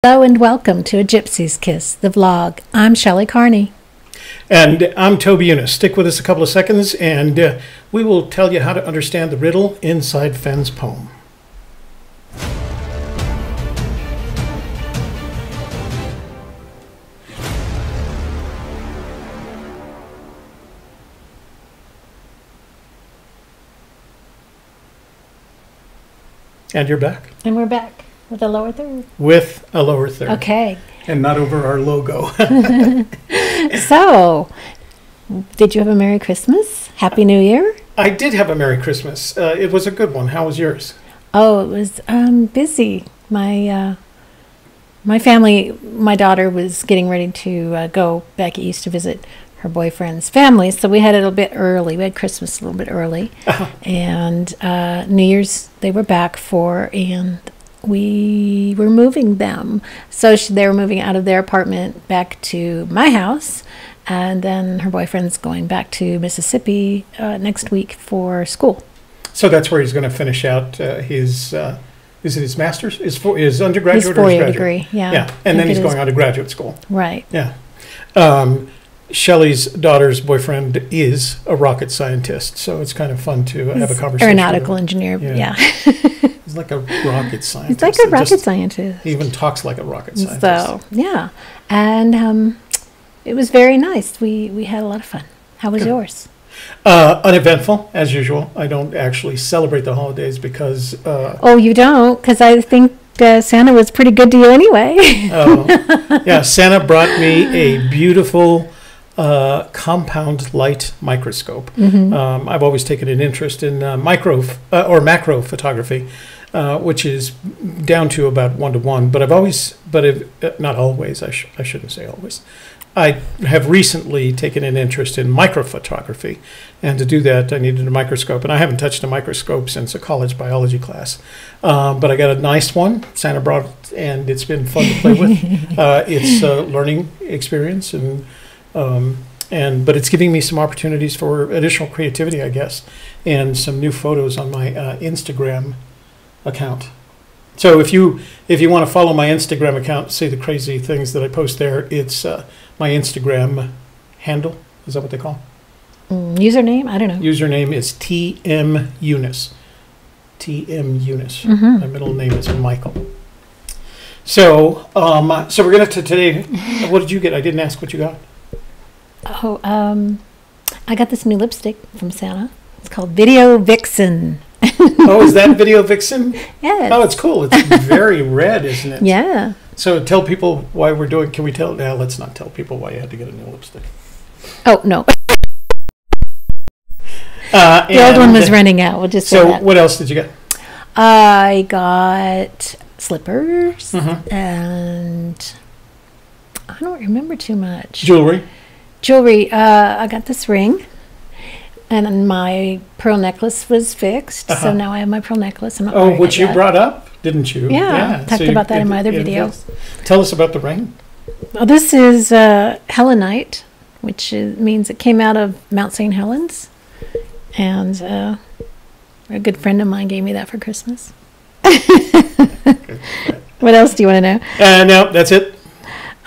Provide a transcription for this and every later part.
Hello and welcome to A Gypsy's Kiss, the vlog. I'm Shelley Carney. And I'm Toby Eunice. Stick with us a couple of seconds and we will tell you how to understand the riddle inside Fenn's poem. And you're back. And we're back with a lower third. With a lower third. Okay. And not over our logo. So, did you have a Merry Christmas? Happy New Year? I did have a Merry Christmas. It was a good one. How was yours? Oh, it was busy. My family, my daughter was getting ready to go back east to visit her boyfriend's family, so we had it a bit early. We had Christmas a little bit early. And New Year's they were back for, and we were moving them. So they were moving out of their apartment back to my house, and then her boyfriend's going back to Mississippi next week for school. So that's where he's going to finish out his, is it his master's? His undergraduate his or his graduate? degree, yeah. Yeah, and then he's going on to graduate school. Right. Yeah. Shelley's daughter's boyfriend is a rocket scientist, so it's kind of fun to have a conversation. Aeronautical engineer, yeah. He's like a rocket scientist. He's like a rocket scientist. He even talks like a rocket scientist. So, yeah. And it was very nice. We had a lot of fun. How was yours? Uneventful, as usual. I don't actually celebrate the holidays because... oh, you don't? Because I think Santa was pretty good to you anyway. Oh, yeah. Santa brought me a beautiful... compound light microscope. I've always taken an interest in micro or macro photography, which is down to about 1:1. But not always. I shouldn't say always. I have recently taken an interest in microphotography, and to do that, I needed a microscope. And I haven't touched a microscope since a college biology class. But I got a nice one. Santa brought it, and it's been fun to play with. It's a learning experience but it's giving me some opportunities for additional creativity, I guess, and some new photos on my Instagram account. So if you want to follow my Instagram account, see the crazy things that I post there, it's my Instagram handle. Is that what they call it? Username? I don't know. Username is TM Eunice. TM Eunice. My middle name is Michael. So we're going to today. What did you get? I didn't ask what you got. Oh, I got this new lipstick from Santa. It's called Video Vixen. Oh, is that Video Vixen? Yes. Oh, it's cool. It's very red, isn't it? Yeah. So tell people why we're doing. Can we tell? Now, let's not tell people why you had to get a new lipstick. Oh no. The old one was running out. We'll just say that. So what else did you get? I got slippers and I don't remember too much. Jewelry. I got this ring, and my pearl necklace was fixed. So now I have my pearl necklace. I'm not wearing which it you yet. brought up, didn't you? Yeah, talked about that in my other video. Tell us about the ring. Well, this is Helenite, which means it came out of Mount St. Helens, and a good friend of mine gave me that for Christmas. What else do you want to know? No, that's it.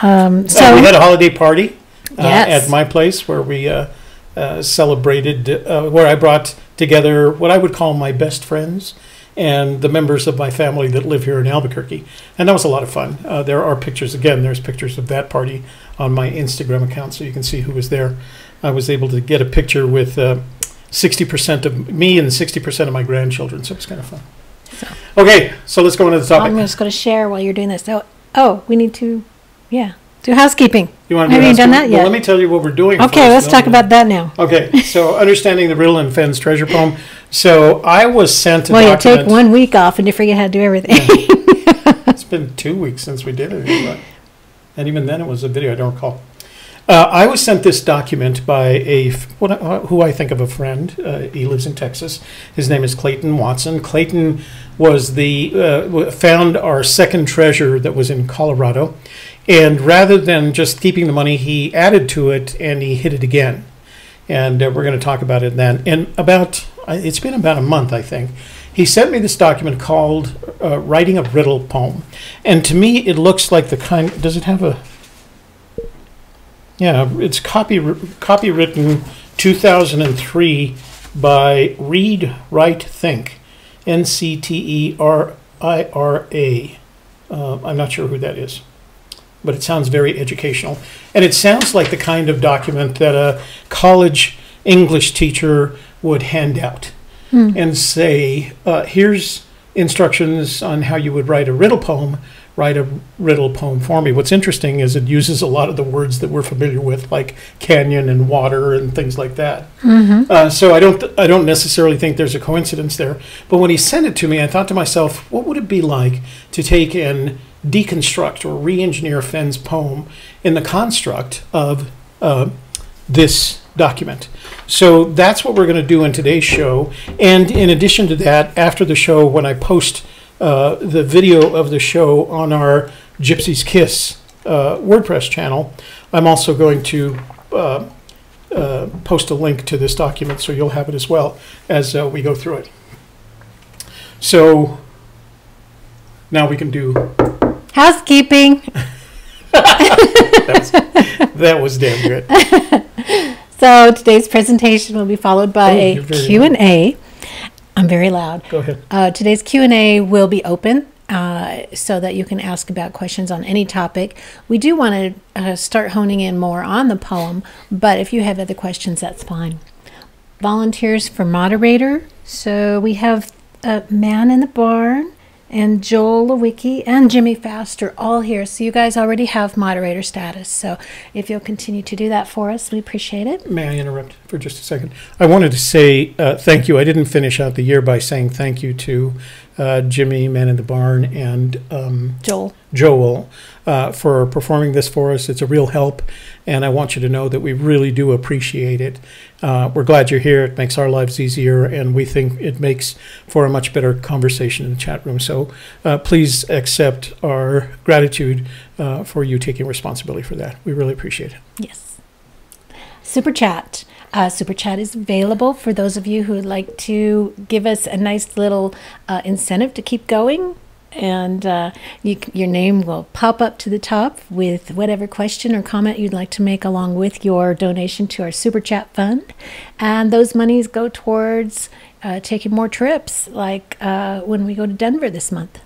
So we had a holiday party. Yes. At my place where we celebrated, where I brought together what I would call my best friends and the members of my family that live here in Albuquerque. And that was a lot of fun. There are pictures, again, there's pictures of that party on my Instagram account so you can see who was there. I was able to get a picture with 60% of me and 60% of my grandchildren, so it was kind of fun. Okay, so let's go on to the topic. I'm just going to share while you're doing this. Oh, we need to, do housekeeping. You want to Haven't done that yet? Well, let me tell you what we're doing. Okay, let's talk about that now. Okay, so understanding the riddle in Fenn's treasure poem. So I was sent a document. You take 1 week off and you forget how to do everything. It's been 2 weeks since we did it. And even then it was a video, I don't recall. I was sent this document by who I think of a friend. He lives in Texas. His name is Clayton Watson. Clayton was found our second treasure that was in Colorado. And rather than just keeping the money, he added to it and he hid it again. And we're going to talk about it then. And it's been about a month, I think. he sent me this document called Writing a Riddle Poem. And to me, it looks like the kind, does it have a, yeah, it's copywritten 2003 by Read, Write, Think, NCTERIRA. I'm not sure who that is, but it sounds very educational. And it sounds like the kind of document that a college English teacher would hand out and say, here's instructions on how you would write a riddle poem. Write a riddle poem for me. What's interesting is it uses a lot of the words that we're familiar with, like canyon and water and things like that. So I don't necessarily think there's a coincidence there. But when he sent it to me, I thought to myself, what would it be like to take and deconstruct or re-engineer Fenn's poem in the construct of this document? So that's what we're going to do in today's show. And in addition to that, after the show, when I post the video of the show on our Gypsy Kiss WordPress channel, I'm also going to post a link to this document, so you'll have it as well as we go through it. So now we can do housekeeping. that was damn good. So today's presentation will be followed by a Q&A. I'm very loud. Go ahead. Today's Q&A will be open so that you can ask about questions on any topic. We do want to start honing in more on the poem, but if you have other questions, that's fine. Volunteers for moderator. So we have Man in the Barn and Joel Lewicki and Jimmy Faster all here. So you guys already have moderator status. So if you'll continue to do that for us, we appreciate it. May I interrupt for just a second? I wanted to say thank you. I didn't finish out the year by saying thank you to Jimmy, Man in the Barn, and Joel for performing this for us. It's a real help, and I want you to know that we really do appreciate it. We're glad you're here. It makes our lives easier, and we think it makes for a much better conversation in the chat room. So please accept our gratitude for you taking responsibility for that. We really appreciate it. Yes. Super Chat. Super Chat is available for those of you who would like to give us a nice little incentive to keep going. And your name will pop up to the top with whatever question or comment you'd like to make along with your donation to our Super Chat fund. And those monies go towards taking more trips, like when we go to Denver this month.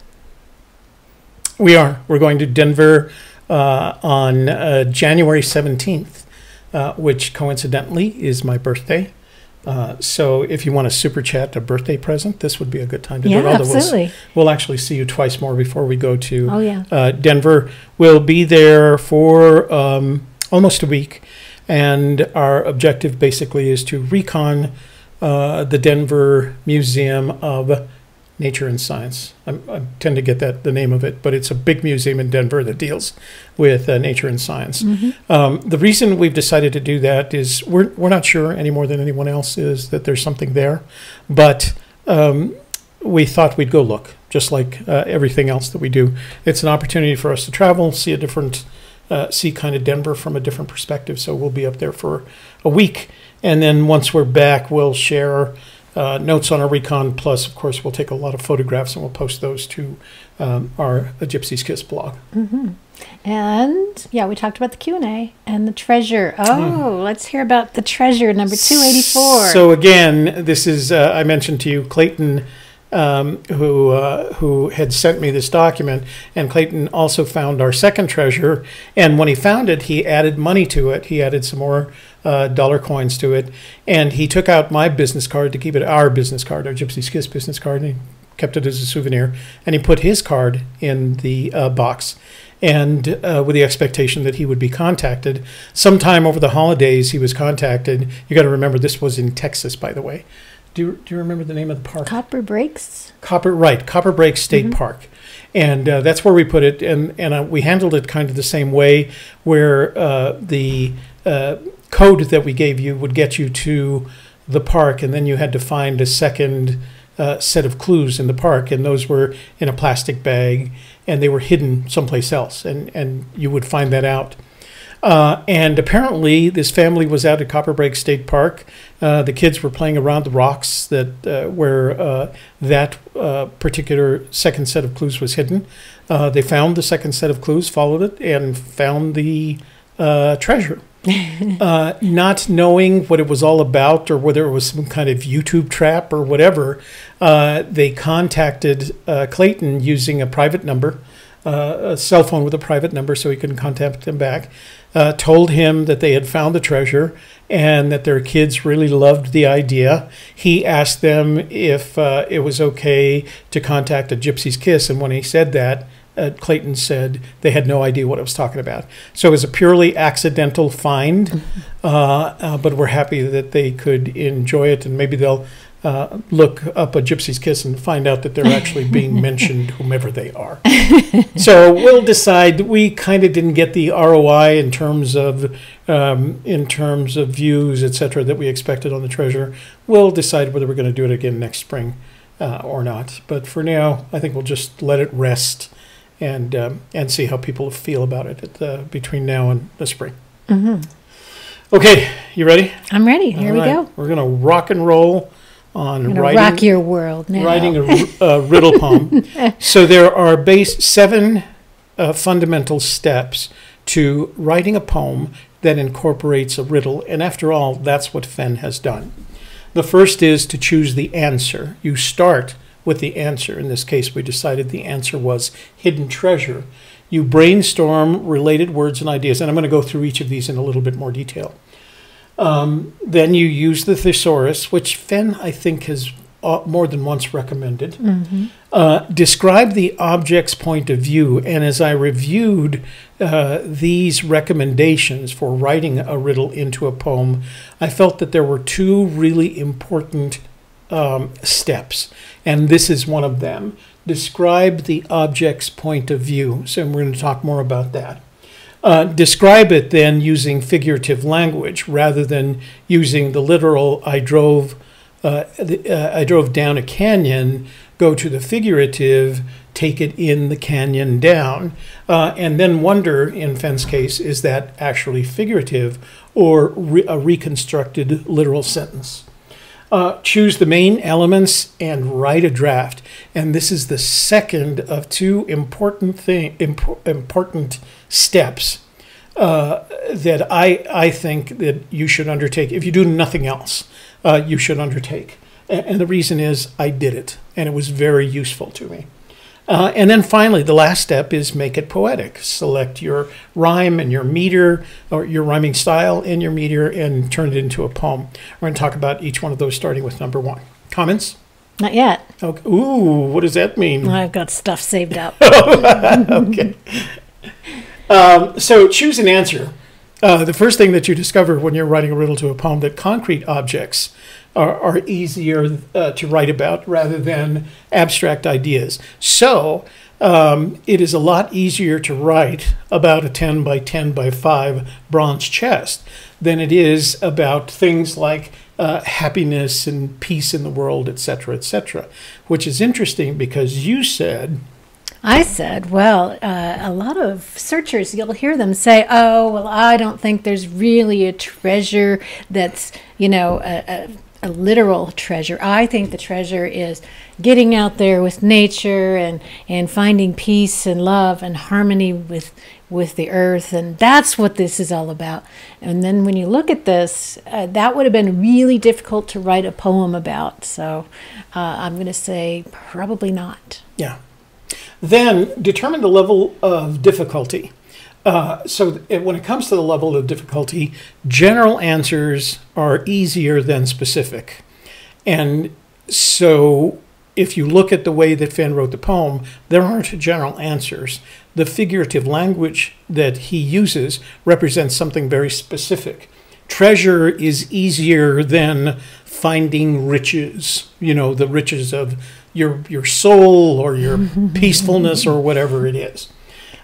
We're going to Denver on January 17th. Which coincidentally is my birthday. So if you want to super chat a birthday present, this would be a good time to do it. Absolutely. We'll actually see you twice more before we go to Denver. We'll be there for almost a week. And our objective basically is to recon the Denver Museum of Nature and Science. I tend to get the name of it, but it's a big museum in Denver that deals with nature and science. The reason we've decided to do that is we're not sure any more than anyone else is that there's something there, but we thought we'd go look, just like everything else that we do. It's an opportunity for us to travel, see kind of Denver from a different perspective. So we'll be up there for a week, and then once we're back, we'll share notes on our recon, plus of course we'll take a lot of photographs and we'll post those to our Gypsy Kiss blog. And yeah, we talked about the Q&A and the treasure. Let's hear about the treasure number 284. So again, this is I mentioned to you Clayton, who had sent me this document, and Clayton also found our second treasure, and when he found it, he added money to it. He added some more dollar coins to it, and he took out my business card to keep it our business card, our Gypsy Kiss business card, and he kept it as a souvenir, and he put his card in the box, and with the expectation that he would be contacted. Sometime over the holidays, he was contacted. You got to remember, this was in Texas, by the way. Do you remember the name of the park? Copper Breaks State Park. And that's where we put it. And we handled it kind of the same way, where the code that we gave you would get you to the park, and then you had to find a second set of clues in the park, and those were in a plastic bag, and they were hidden someplace else, and you would find that out. And apparently this family was out at Copper Break State Park. The kids were playing around the rocks where that particular second set of clues was hidden. They found the second set of clues, followed it, and found the treasure. Not knowing what it was all about or whether it was some kind of YouTube trap or whatever, they contacted Clayton using a private number, a cell phone with a private number so he couldn't contact them back, told him that they had found the treasure and that their kids really loved the idea. He asked them if it was okay to contact a Gypsy's Kiss, and when he said that, Clayton said they had no idea what it was talking about. So it was a purely accidental find, but we're happy that they could enjoy it, and maybe they'll look up a Gypsy's Kiss and find out that they're actually being mentioned, whomever they are. So we'll decide. We kind of didn't get the ROI in terms of views, etc., that we expected on the treasure. We'll decide whether we're going to do it again next spring or not. But for now, I think we'll just let it rest and see how people feel about it between now and the spring. Mm-hmm. Okay, you ready? I'm ready. Here we go. We're going to rock and roll on rock your world now. Writing a riddle poem. So there are 7 fundamental steps to writing a poem that incorporates a riddle. And after all, that's what Fenn has done. The first is to choose the answer. You start with the answer. In this case, we decided the answer was hidden treasure. You brainstorm related words and ideas, and I'm going to go through each of these in a little bit more detail. Then you use the thesaurus, which Fenn, I think, has more than once recommended. Mm-hmm. Describe the object's point of view, and as I reviewed these recommendations for writing a riddle into a poem, I felt that there were 2 really important steps, and this is one of them. Describe the object's point of view. So we're going to talk more about that. Describe it then using figurative language rather than using the literal I drove down a canyon. Go to the figurative, take it in the canyon down, and then wonder, in Fenn's case, is that actually figurative or a reconstructed literal sentence? Choose the main elements and write a draft. And this is the second of 2 important steps that I think that you should undertake. If you do nothing else, you should undertake. And the reason is I did it, and it was very useful to me. And then finally, the last step is make it poetic. Select your rhyme and your meter, or your rhyming style and your meter, and turn it into a poem. We're going to talk about each one of those, starting with number 1. Comments? Not yet. Okay. Ooh, what does that mean? I've got stuff saved up. Okay. So choose an answer. The first thing that you discover when you're writing a riddle to a poem, that concrete objects are easier to write about rather than abstract ideas. So it is a lot easier to write about a 10 by 10 by 5 bronze chest than it is about things like happiness and peace in the world, etc., which is interesting because you said... I said, well, a lot of searchers, you'll hear them say, oh, well, I don't think there's really a treasure that's, a literal treasure. I think the treasure is getting out there with nature and finding peace and love and harmony with the earth. And that's what this is all about. And then when you look at this, that would have been really difficult to write a poem about. So I'm going to say probably not. Yeah. Then determine the level of difficulty. So when it comes to the level of difficulty, general answers are easier than specific. And so if you look at the way that Fenn wrote the poem, there aren't general answers. The figurative language that he uses represents something very specific. Treasure is easier than finding riches, the riches of your soul or your peacefulness or whatever it is.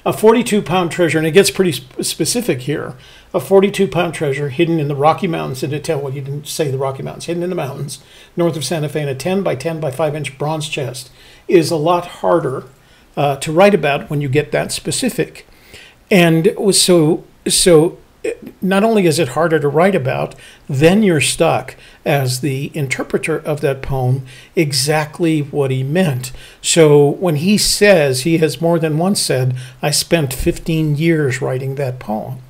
A 42-pound treasure, and it gets pretty specific here, a 42-pound treasure hidden in the Rocky Mountains in a 10, well, you didn't say the Rocky Mountains, hidden in the mountains north of Santa Fe in a 10 by 10 by 5-inch bronze chest is a lot harder to write about when you get that specific. And so not only is it harder to write about, then you're stuck as the interpreter of that poem exactly what he meant. So when he says, he has more than once said, I spent 15 years writing that poem.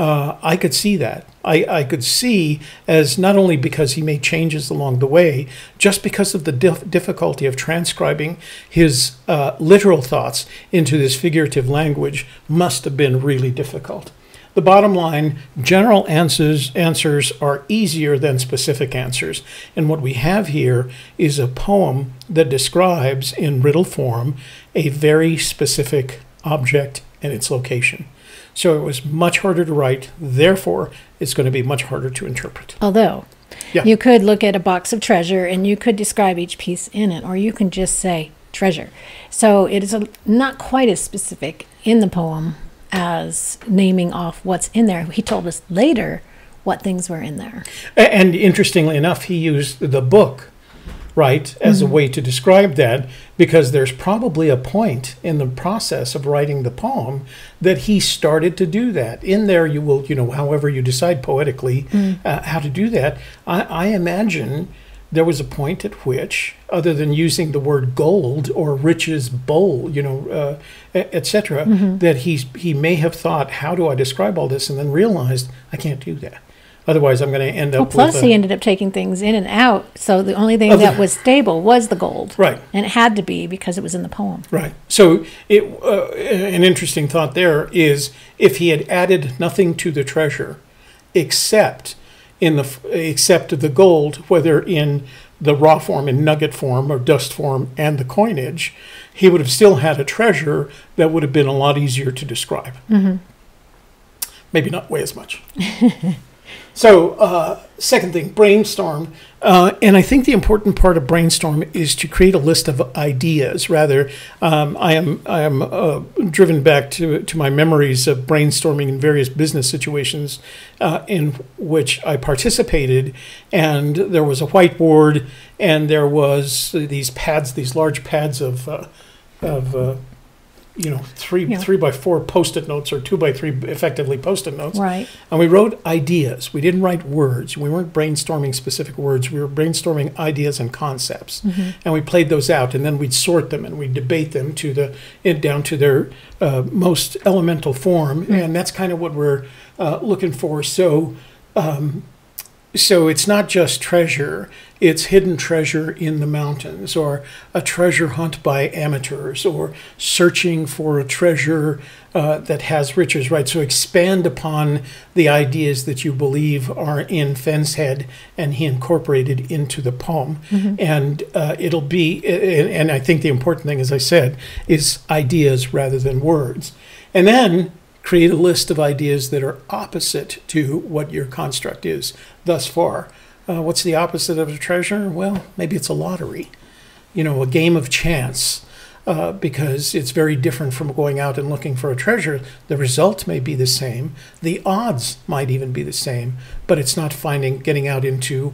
I could see that. I could see, as not only because he made changes along the way, just because of the difficulty of transcribing his literal thoughts into this figurative language must have been really difficult. The bottom line, general answers are easier than specific answers. And what we have here is a poem that describes in riddle form a very specific object and its location. So it was much harder to write, therefore it's going to be much harder to interpret. Although, you could look at a box of treasure and you could describe each piece in it, or you can just say treasure. So it is not quite as specific in the poem as naming off what's in there. He told us later what things were in there. And interestingly enough, he used the book, right, as a way to describe that, because there's probably a point in the process of writing the poem that he started to do that. In there you will, however you decide poetically how to do that, I imagine there was a point at which, other than using the word gold or riches bowl, etc., that he may have thought, how do I describe all this? And then realized, I can't do that. Otherwise, I'm going to end up with... Plus, he ended up taking things in and out, so the only thing that was stable was the gold. Right. And it had to be because it was in the poem. Right. So an interesting thought there is, if he had added nothing to the treasure except the gold, whether in the raw form, in nugget form or dust form, and the coinage, he would have still had a treasure that would have been a lot easier to describe. Maybe not weigh as much. So, second thing, brainstorm. And I think the important part of brainstorm is to create a list of ideas. Rather, I am driven back to my memories of brainstorming in various business situations in which I participated. And there was a whiteboard, and there was these large pads of 3 by 4 post-it notes, or 2 by 3 effectively post-it notes. Right. And we wrote ideas. We didn't write words. We weren't brainstorming specific words. We were brainstorming ideas and concepts. And we played those out, and then we'd sort them and we'd debate them down to their most elemental form. And that's kind of what we're looking for. So it's not just treasure, it's hidden treasure in the mountains, or a treasure hunt by amateurs, or searching for a treasure that has riches, right? So expand upon the ideas that you believe are in Fenn's head, and he incorporated into the poem. And it'll be, and I think the important thing, as I said, is ideas rather than words. And then create a list of ideas that are opposite to what your construct is thus far. What's the opposite of a treasure? Well, maybe it's a lottery, a game of chance, because it's very different from going out and looking for a treasure. The result may be the same. The odds might even be the same, but it's not getting out into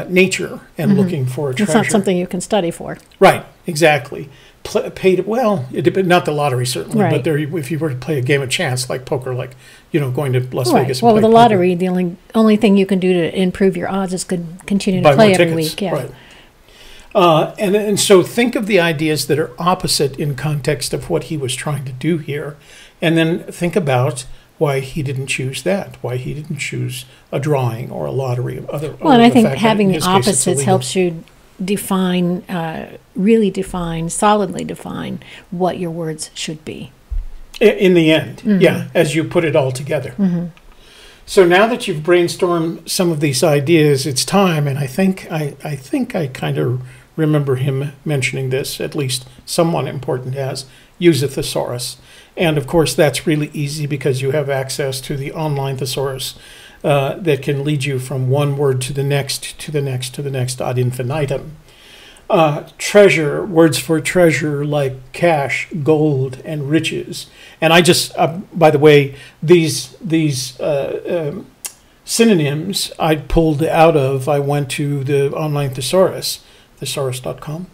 nature and looking for a treasure. It's not something you can study for. Right, exactly. Not the lottery certainly, right. but if you were to play a game of chance like poker, like going to Las Vegas. Well, with the lottery, the only thing you can do to improve your odds is continue to play every week. Yeah. Right. And so think of the ideas that are opposite in context of what he was trying to do here, and then think about why he didn't choose that, why he didn't choose a drawing or a lottery. And I think having the opposites helps you solidly define what your words should be. In the end, as you put it all together. So now that you've brainstormed some of these ideas, it's time, and I think I kind of remember him mentioning this, at least someone important has, use a thesaurus. And of course that's really easy because you have access to the online thesaurus that can lead you from one word to the next, to the next, to the next ad infinitum. Treasure, words for treasure like cash, gold, and riches. And I just, by the way, these synonyms I pulled out of, I went to the online thesaurus, thesaurus.com.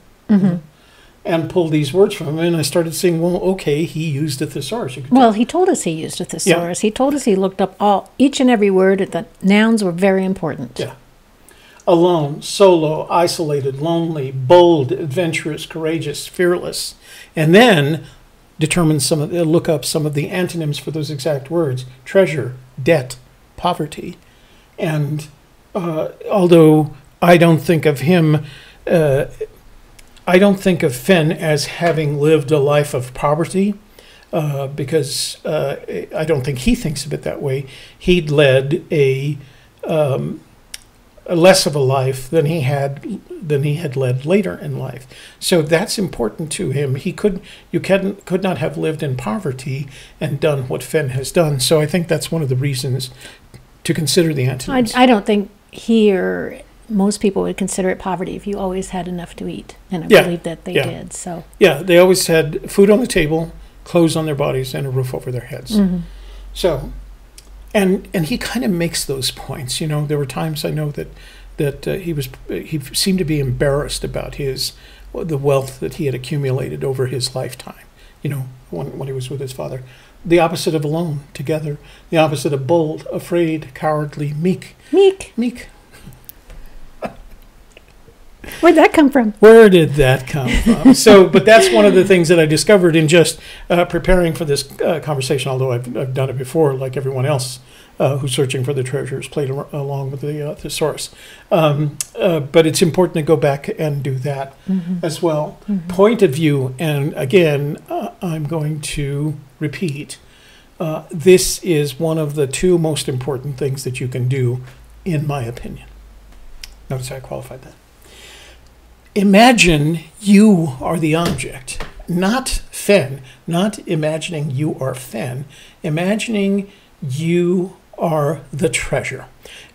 and pulled these words from him, and I started saying, well, okay, he used a thesaurus. Well, he told us he used a thesaurus. Yeah. He told us he looked up each and every word, that nouns were very important. Yeah. Alone, solo, isolated, lonely, bold, adventurous, courageous, fearless. And then look up some of the antonyms for those exact words: treasure, debt, poverty. And although I don't think of him, I don't think of Fenn as having lived a life of poverty, because I don't think he thinks of it that way. He'd led a less of a life than he had led later in life. So that's important to him. could not have lived in poverty and done what Fenn has done. So I think that's one of the reasons to consider the antonyms. I don't think most people would consider it poverty if you always had enough to eat, and I believe that they did. So they always had food on the table, clothes on their bodies, and a roof over their heads. Mm-hmm. So, and he kind of makes those points. There were times I know that he seemed to be embarrassed about the wealth that he had accumulated over his lifetime. When he was with his father. The opposite of alone, together. The opposite of bold, afraid, cowardly, meek. Meek. Where'd that come from? Where did that come from? But that's one of the things that I discovered in just preparing for this conversation, although I've done it before, like everyone else who's searching for the treasures, played along with the thesaurus. But it's important to go back and do that as well. Mm-hmm. Point of view, and again, I'm going to repeat, this is one of the two most important things that you can do, in my opinion. Notice how I qualified that. Imagine you are the object, not Fenn, not imagining you are Fenn, imagining you are the treasure,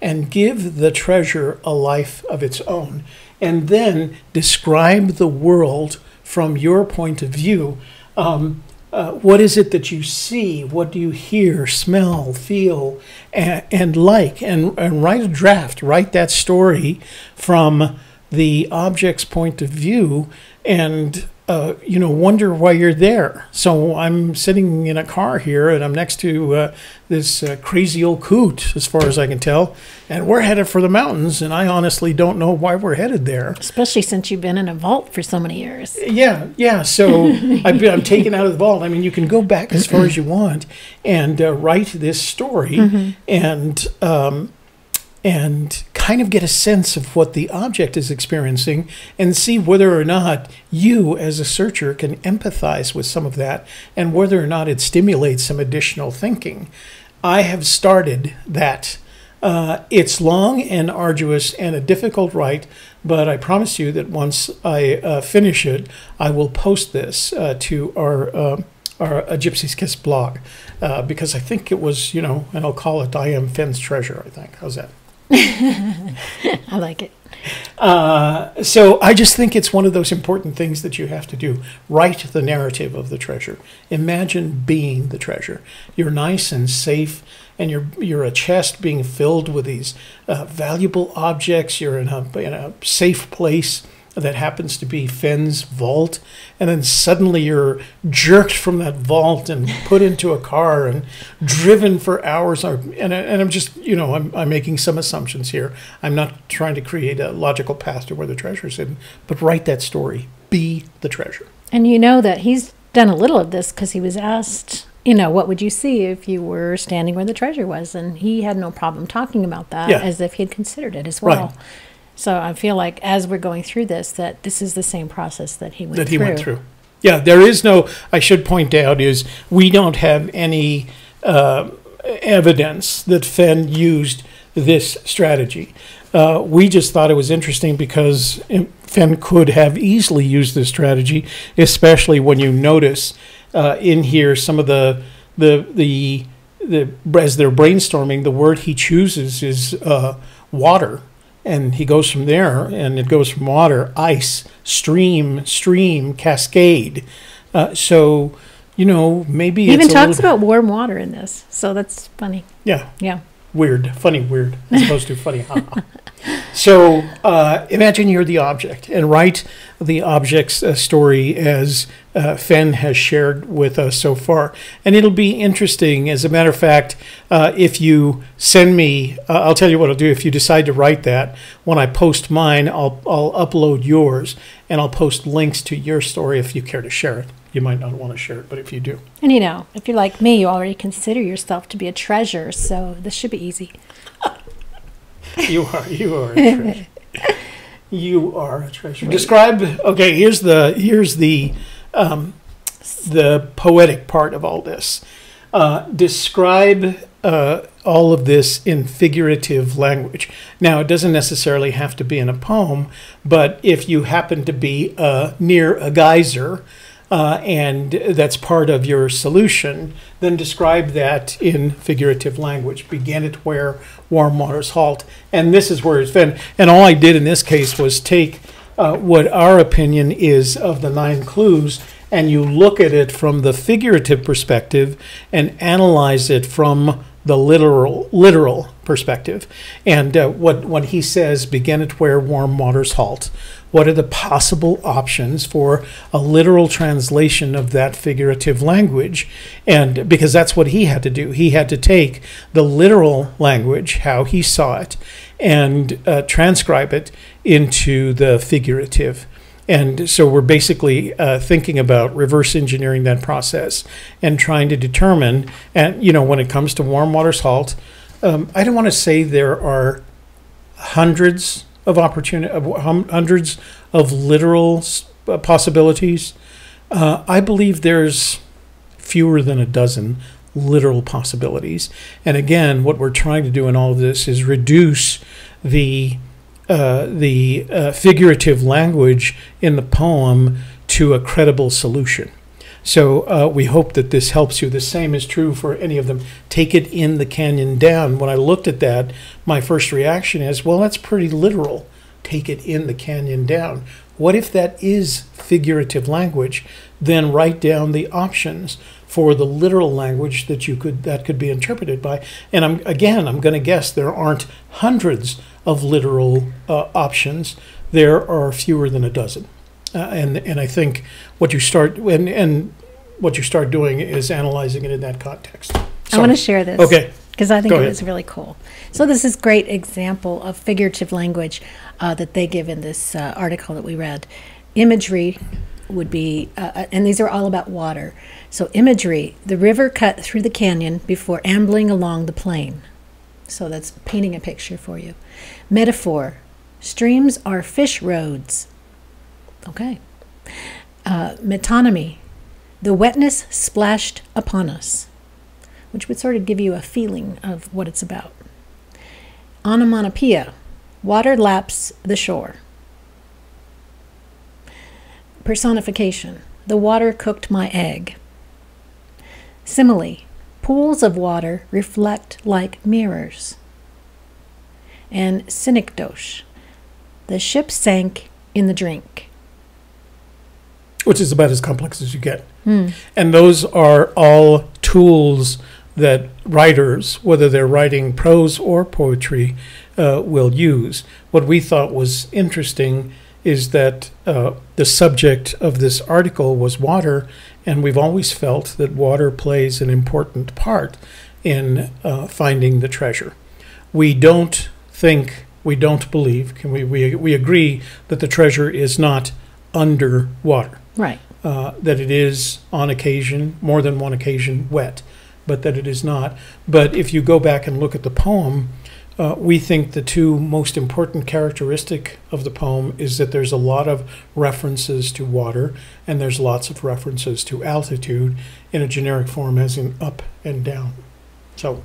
and give the treasure a life of its own, and then describe the world from your point of view. What is it that you see? What do you hear, smell, feel, and like? And write a draft, write that story from the object's point of view, and wonder why you're there. So I'm sitting in a car here, and I'm next to this crazy old coot, as far as I can tell, and we're headed for the mountains, and I honestly don't know why we're headed there. Especially since you've been in a vault for so many years. Yeah. So I'm taken out of the vault. I mean, you can go back as far as you want and write this story, and kind of get a sense of what the object is experiencing, and see whether or not you as a searcher can empathize with some of that, and whether or not it stimulates some additional thinking. I have started that. It's long and arduous and a difficult write, but I promise you that once I finish it, I will post this to our Gypsy Kiss blog, because I think it was, and I'll call it I Am Fenn's Treasure, I think. How's that? I like it. So I just think it's one of those important things that you have to do. Write the narrative of the treasure. Imagine being the treasure. You're nice and safe, and you're a chest being filled with these valuable objects. You're in a safe place that happens to be Fenn's vault, and then suddenly you're jerked from that vault and put into a car and driven for hours. And I'm just, I'm making some assumptions here. I'm not trying to create a logical path to where the treasure's hidden, but write that story. Be the treasure. And you know that he's done a little of this because he was asked, what would you see if you were standing where the treasure was? And he had no problem talking about that, as if he had considered it as well. Right. So I feel like as we're going through this, that this is the same process that he went through. Yeah, there is no, I should point out, is we don't have any evidence that Fenn used this strategy. We just thought it was interesting because Fenn could have easily used this strategy, especially when you notice in here some of the as they're brainstorming, the word he chooses is water. And he goes from there, and it goes from water, ice, stream, cascade. Maybe he even talks about warm water in this, so that's funny. Yeah. funny weird, as opposed to funny haha. So imagine you're the object and write the object's story as Fenn has shared with us so far. And it'll be interesting. As a matter of fact, if you send me, I'll tell you what I'll do. If you decide to write that, when I post mine, I'll upload yours, and I'll post links to your story if you care to share it. You might not want to share it, but if you do. And you know, if you're like me, you already consider yourself to be a treasure, so this should be easy. You are a treasure. You are a treasure. Describe. Okay, here's the poetic part of all this. Describe all of this in figurative language. Now, it doesn't necessarily have to be in a poem, but if you happen to be near a geyser, and that's part of your solution, then describe that in figurative language. Begin it where warm waters halt. And this is where it's been. And all I did in this case was take what our opinion is of the 9 clues, and you look at it from the figurative perspective and analyze it from the literal perspective. And when he says, begin it where warm waters halt, what are the possible options for a literal translation of that figurative language? And because that's what he had to do. He had to take the literal language, how he saw it, and transcribe it into the figurative. And so we're basically thinking about reverse engineering that process and trying to determine, and when it comes to warm waters halt, I don't want to say there are hundreds of hundreds of literal possibilities. I believe there's fewer than a dozen literal possibilities. And again, what we're trying to do in all of this is reduce the figurative language in the poem to a credible solution. So we hope that this helps you. The same is true for any of them. Take it in the canyon down. When I looked at that, my first reaction is, well, that's pretty literal. Take it in the canyon down. What if that is figurative language? Then write down the options for the literal language that could be interpreted by. And I'm going to guess there aren't hundreds of literal options. There are fewer than a dozen. And I think what you start doing is analyzing it in that context. So, I want to share this. Okay. Because I think it was really cool. So this is a great example of figurative language that they give in this article that we read. Imagery would be, and these are all about water. So imagery, the river cut through the canyon before ambling along the plain. So that's painting a picture for you. Metaphor, streams are fish roads. Okay. Metonymy, the wetness splashed upon us, which would sort of give you a feeling of what it's about. Onomatopoeia, water laps the shore. Personification, the water cooked my egg. Simile, pools of water reflect like mirrors. And synecdoche, the ship sank in the drink. Which is about as complex as you get. And those are all tools that writers, whether they're writing prose or poetry, will use. What we thought was interesting is that the subject of this article was water, and we've always felt that water plays an important part in finding the treasure. We don't believe, we agree that the treasure is not under water. Right. That it is on occasion, more than one occasion, wet, but that it is not. But if you go back and look at the poem, we think the two most important characteristic of the poem is that there's a lot of references to water, and there's lots of references to altitude in a generic form as in up and down. So,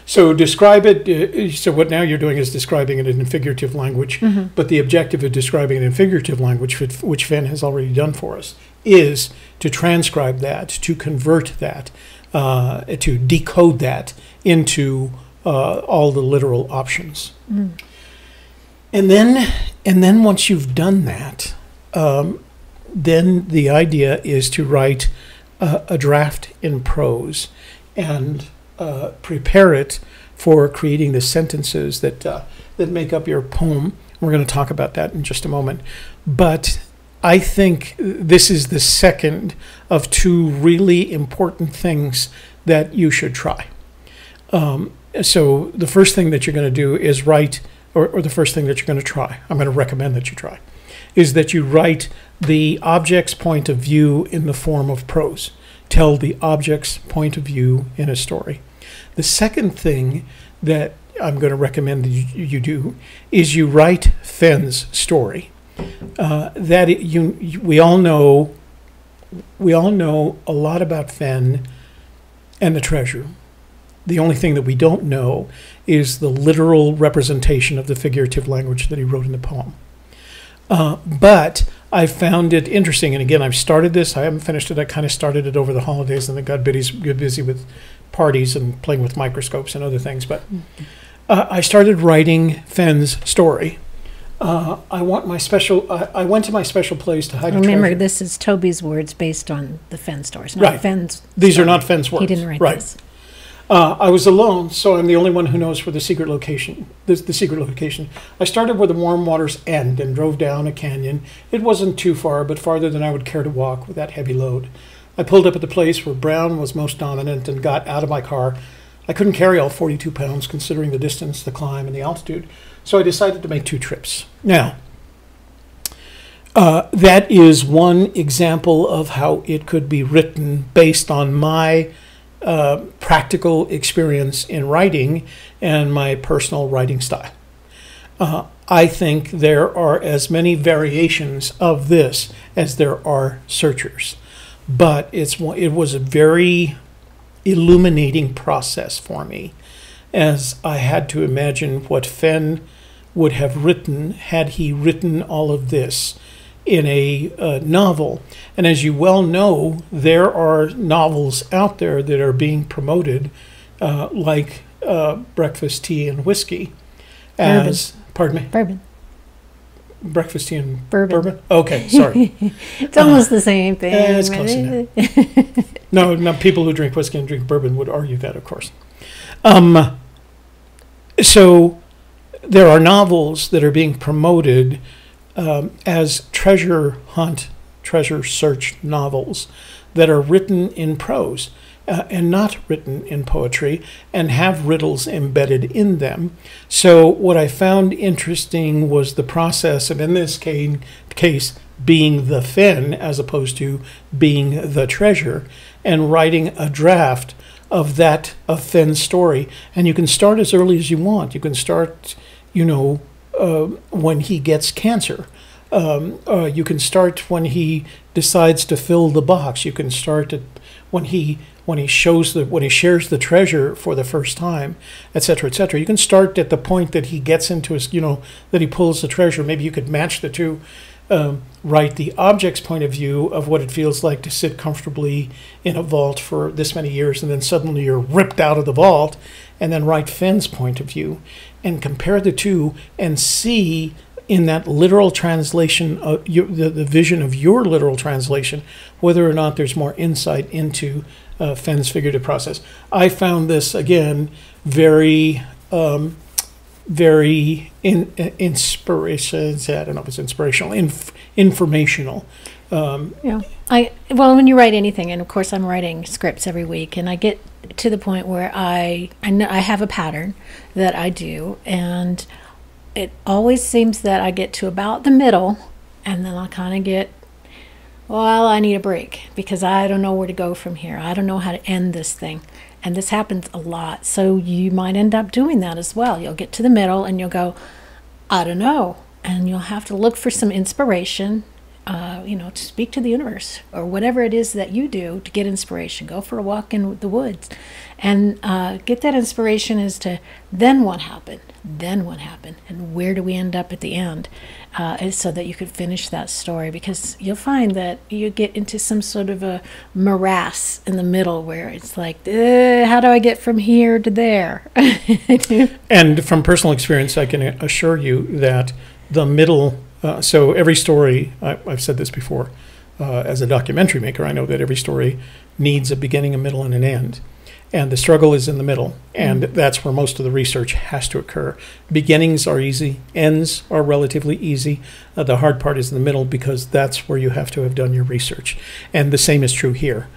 so describe it. So what now you're doing is describing it in figurative language, but the objective of describing it in figurative language, which Fenn has already done for us, is to transcribe that, to convert that, to decode that into all the literal options. And then once you've done that, then the idea is to write a draft in prose. And prepare it for creating the sentences that that make up your poem. We're going to talk about that in just a moment. But I think this is the second of two really important things that you should try. So the first thing that you're going to do is write, or the first thing that you're going to try, I'm going to recommend that you try, is that you write the object's point of view in the form of prose. Tell the object's point of view in a story. The second thing that I'm going to recommend that you do is you write Fenn's story. We all know a lot about Fenn and the treasure. The only thing that we don't know is the literal representation of the figurative language that he wrote in the poem. But I found it interesting, and again, I've started this. I haven't finished it. I kind of started it over the holidays, and then got busy with parties and playing with microscopes and other things. But I started writing Fenn's story. I went to my special place to hide a Remember, treasure. this is Toby's words based on the Fenn stories, not Right. Fenn's. These story. are not Fenn's words. He didn't write right. this. I was alone, so I'm the only one who knows where the secret location. The secret location. I started where the warm waters end and drove down a canyon. It wasn't too far, but farther than I would care to walk with that heavy load. I pulled up at the place where Brown was most dominant and got out of my car. I couldn't carry all 42 pounds, considering the distance, the climb, and the altitude. So I decided to make 2 trips. Now, that is one example of how it could be written based on my practical experience in writing and my personal writing style. I think there are as many variations of this as there are searchers, but it was a very illuminating process for me, as I had to imagine what Fenn would have written had he written all of this in a novel. And as you well know, there are novels out there that are being promoted, like Breakfast, Tea, and Whiskey. Pardon me? Bourbon. Breakfast, Tea, and Bourbon. Okay, sorry. It's almost the same thing. It's close enough. No, people who drink whiskey and drink bourbon would argue that, of course. So there are novels that are being promoted as treasure hunt, treasure search novels that are written in prose and not written in poetry and have riddles embedded in them. So what I found interesting was the process of, in this case, being the Fenn as opposed to being the treasure, and writing a draft of Fenn's story. And you can start as early as you want. You can start, when he gets cancer. You can start when he decides to fill the box. You can start at when he shares the treasure for the first time, etc., etc. You can start at the point that he gets into his, that he pulls the treasure. Maybe you could match the two. Write the object's point of view of what it feels like to sit comfortably in a vault for this many years, and then suddenly you're ripped out of the vault, and then write Fenn's point of view, and compare the two and see in that literal translation, the vision of your literal translation, whether or not there's more insight into Fenn's figurative process. I found this, again, very inspirational. I don't know if it's inspirational, informational. When you write anything, and of course I'm writing scripts every week, and I get to the point where I know I have a pattern that I do, and it always seems that I get to about the middle, and then I kind of get, I need a break because I don't know where to go from here. I don't know how to end this thing. And this happens a lot. So you might end up doing that as well. You'll get to the middle and you'll go, I don't know. And you'll have to look for some inspiration, to speak to the universe or whatever it is that you do to get inspiration. Go for a walk in the woods and get that inspiration as to then what happened, and where do we end up at the end, so that you could finish that story, because you'll find that you get into some sort of a morass in the middle where it's like, how do I get from here to there? And from personal experience, I can assure you that the middle, so every story, I've said this before, as a documentary maker, I know that every story needs a beginning, a middle, and an end. And the struggle is in the middle, and that's where most of the research has to occur. Beginnings are easy, ends are relatively easy. The hard part is in the middle, because that's where you have to have done your research. And the same is true here.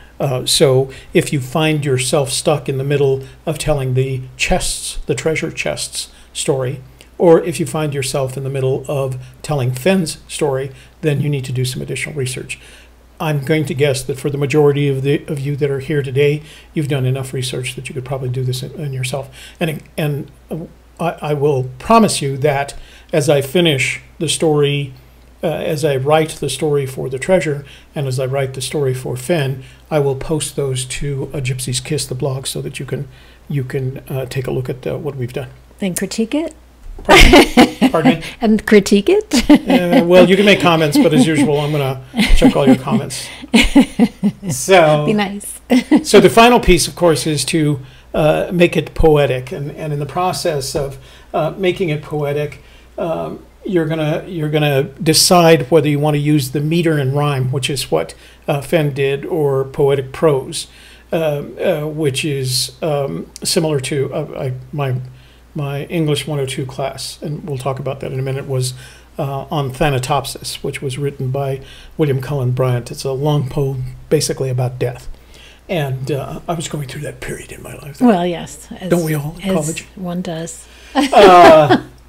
So if you find yourself stuck in the middle of telling the treasure chests story, or if you find yourself in the middle of telling Fenn's story, then you need to do some additional research. I'm going to guess that for the majority of you that are here today, you've done enough research that you could probably do this in yourself. And I will promise you that as I finish the story, as I write the story for the treasure, and as I write the story for Fenn, I will post those to Gypsy's Kiss, the blog, so that you can take a look at what we've done. And critique it. Pardon me? And critique it. Well, you can make comments, but as usual, I'm going to check all your comments. So be nice. So the final piece, of course, is to make it poetic, and in the process of making it poetic, you're gonna decide whether you want to use the meter and rhyme, which is what Fenn did, or poetic prose, which is similar to my English 102 class, and we'll talk about that in a minute, was on Thanatopsis, which was written by William Cullen Bryant. It's a long poem basically about death. And I was going through that period in my life. Well, yes. Don't we all in college? One does. When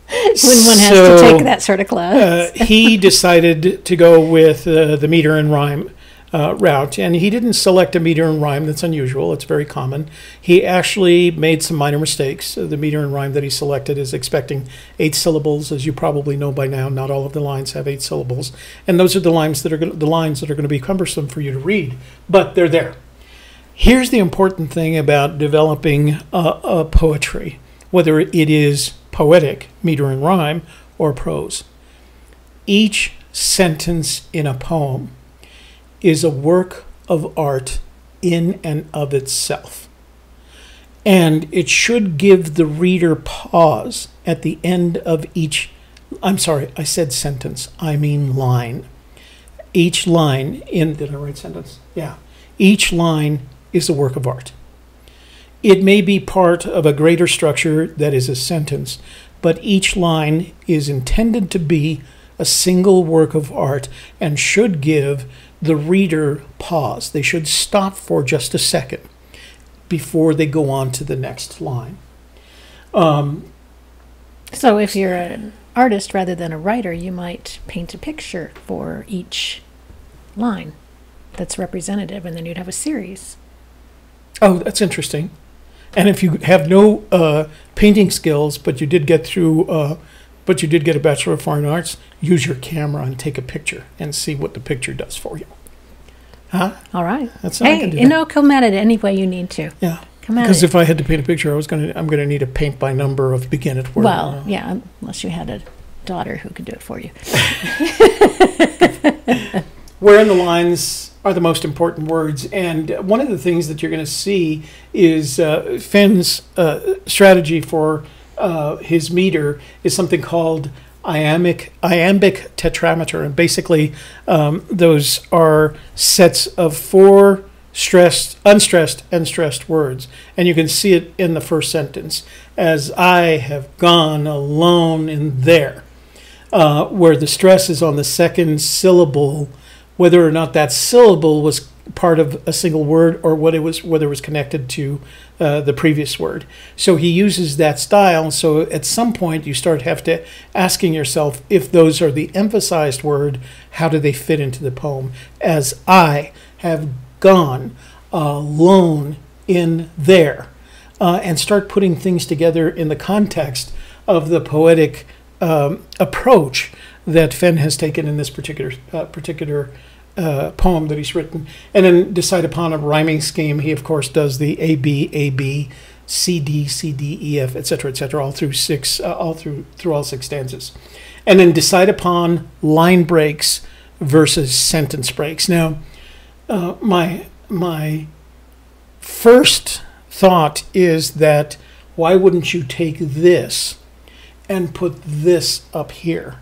one has to take that sort of class. He decided to go with the meter and rhyme route, and he didn't select a meter and rhyme. That's unusual. It's very common. He actually made some minor mistakes. The meter and rhyme that he selected is expecting 8 syllables. As you probably know by now, not all of the lines have 8 syllables, and those are the lines that are going to be cumbersome for you to read, but they're there. Here's the important thing about developing a poetry, whether it is poetic, meter and rhyme, or prose. Each sentence in a poem is a work of art in and of itself. And it should give the reader pause at the end of each, I'm sorry, I said sentence, I mean line. Each line did I write sentence? Yeah. Each line is a work of art. It may be part of a greater structure that is a sentence, but each line is intended to be a single work of art and should give the reader pause. They should stop for just a second before they go on to the next line. So if you're an artist rather than a writer, you might paint a picture for each line that's representative, and then you'd have a series. Oh, that's interesting. And if you have no painting skills, but you did get through, but you did get a Bachelor of Fine Arts, use your camera and take a picture and see what the picture does for you. Huh? All right. That's come at it any way you need to. Yeah. Come at it. Because if I had to paint a picture, I'm gonna need a paint by number of begin at word. Well, yeah, unless you had a daughter who could do it for you. Where in the lines are the most important words, and one of the things that you're going to see is Fenn's strategy for his meter is something called iambic tetrameter, and basically those are sets of 4 stressed, unstressed, and stressed words, and you can see it in the first sentence as I have gone alone in there, where the stress is on the second syllable, whether or not that syllable was part of a single word or whether it was connected to the previous word. So he uses that style. So at some point you start asking yourself, if those are the emphasized word, how do they fit into the poem? As I have gone alone in there, and start putting things together in the context of the poetic approach that Fenn has taken in this particular poem that he's written, and then decide upon a rhyming scheme. He of course does the A B C D E F, etc., all through all 6 stanzas, and then decide upon line breaks versus sentence breaks. Now, my first thought is that why wouldn't you take this and put this up here?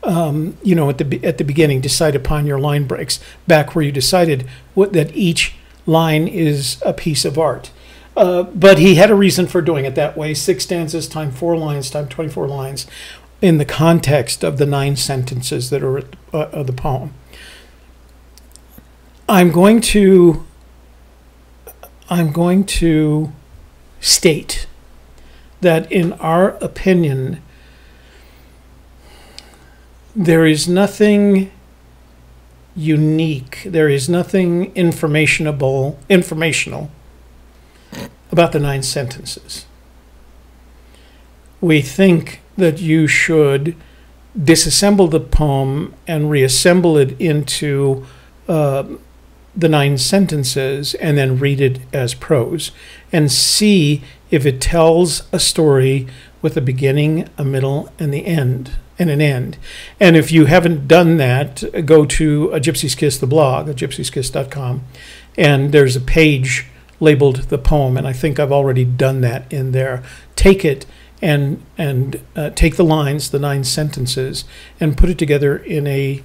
At the beginning, decide upon your line breaks back where you decided that each line is a piece of art. But he had a reason for doing it that way. 6 stanzas, time 4 lines, time 24 lines, in the context of the 9 sentences that are of the poem. I'm going to state that in our opinion, there is nothing unique, there is nothing informational about the 9 sentences. We think that you should disassemble the poem and reassemble it into the 9 sentences and then read it as prose and see if it tells a story with a beginning, a middle, and the end, and an end. And if you haven't done that, go to a Gypsy's Kiss, the blog, at gypsyskiss.com, and there's a page labeled the poem, and I think I've already done that in there. Take it and take the lines, the 9 sentences, and put it together in a,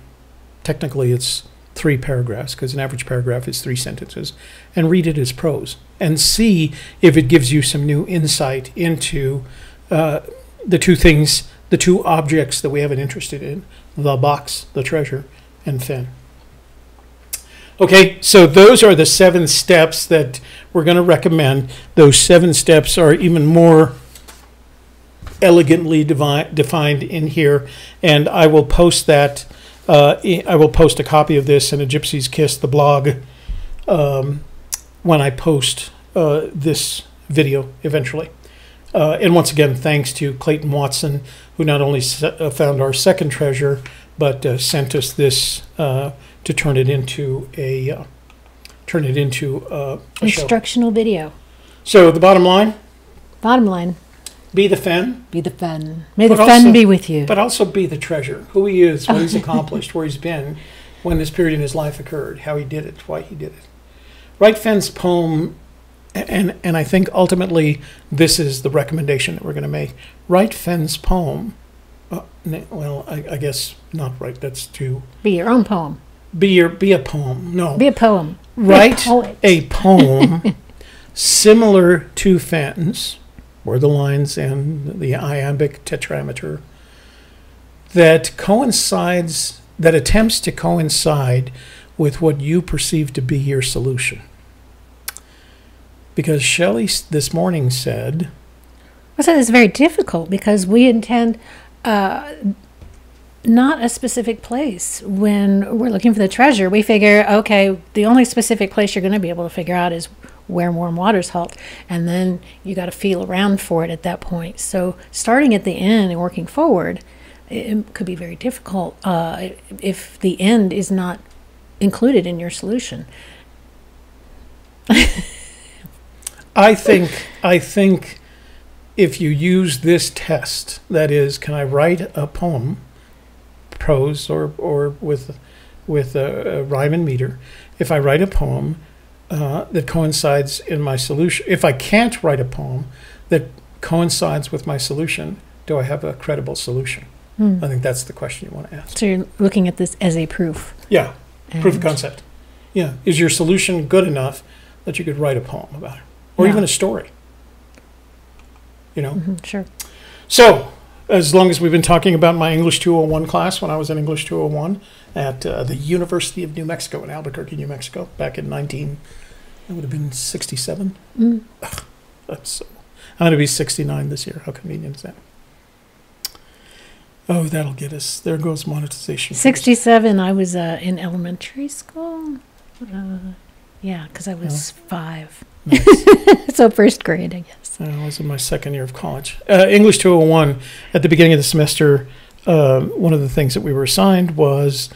technically it's 3 paragraphs, because an average paragraph is 3 sentences, and read it as prose, and see if it gives you some new insight into the 2 things, the 2 objects that we have an interest in, the box, the treasure, and Fenn. Okay, so those are the 7 steps that we're going to recommend. Those 7 steps are even more elegantly defined in here, and I will post that. I will post a copy of this in a Gypsy's Kiss, the blog, when I post this video eventually. And once again, thanks to Clayton Watson, who not only found our second treasure, but sent us this to turn it into a instructional show. Video. So the bottom line. Bottom line. Be the Fenn. Be the Fenn. May the Fenn be with you. But also be the treasure. Who he is, what he's accomplished, where he's been, when this period in his life occurred, how he did it, why he did it. Write Fenn's poem, and I think ultimately this is the recommendation that we're going to make. Write Fenn's poem. Well, I guess not right. That's too. Be your own poem. Be a poem. No. Be a poem. Write a poem similar to Fenn's, where the lines and the iambic tetrameter, that coincides, that attempts to coincide with what you perceive to be your solution. Because Shelley this morning said... I said it's very difficult because we intend not a specific place. When we're looking for the treasure, we figure, okay, the only specific place you're going to be able to figure out is where warm waters halt, and then you got to feel around for it at that point. So starting at the end and working forward, it could be very difficult if the end is not included in your solution. I think if you use this test, that is, can I write a poem, prose or with a rhyme and meter? If I write a poem that coincides in my solution, if I can't write a poem that coincides with my solution, do I have a credible solution? I think that's the question you want to ask. So you're looking at this as a proof. Yeah, proof of concept. Yeah, is your solution good enough that you could write a poem about it, or even a story? You know. Sure. So, as long as we've been talking about my English 201 class when I was in English 201 at the University of New Mexico in Albuquerque, New Mexico, back in that would have been 67. Ugh, I'm going to be 69 this year. How convenient is that? Oh, that'll get us. There goes monetization. 67, I was in elementary school. Yeah, because I was 5. Nice. So first grade, I guess. I was in my second year of college. English 201, at the beginning of the semester, one of the things that we were assigned was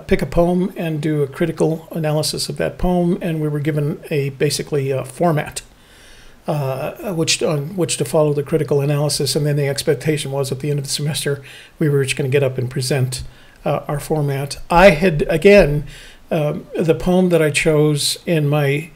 pick a poem and do a critical analysis of that poem, and we were given basically a format on which to follow the critical analysis, and then the expectation was at the end of the semester we were just going to get up and present our format. I had, again, the poem that I chose in my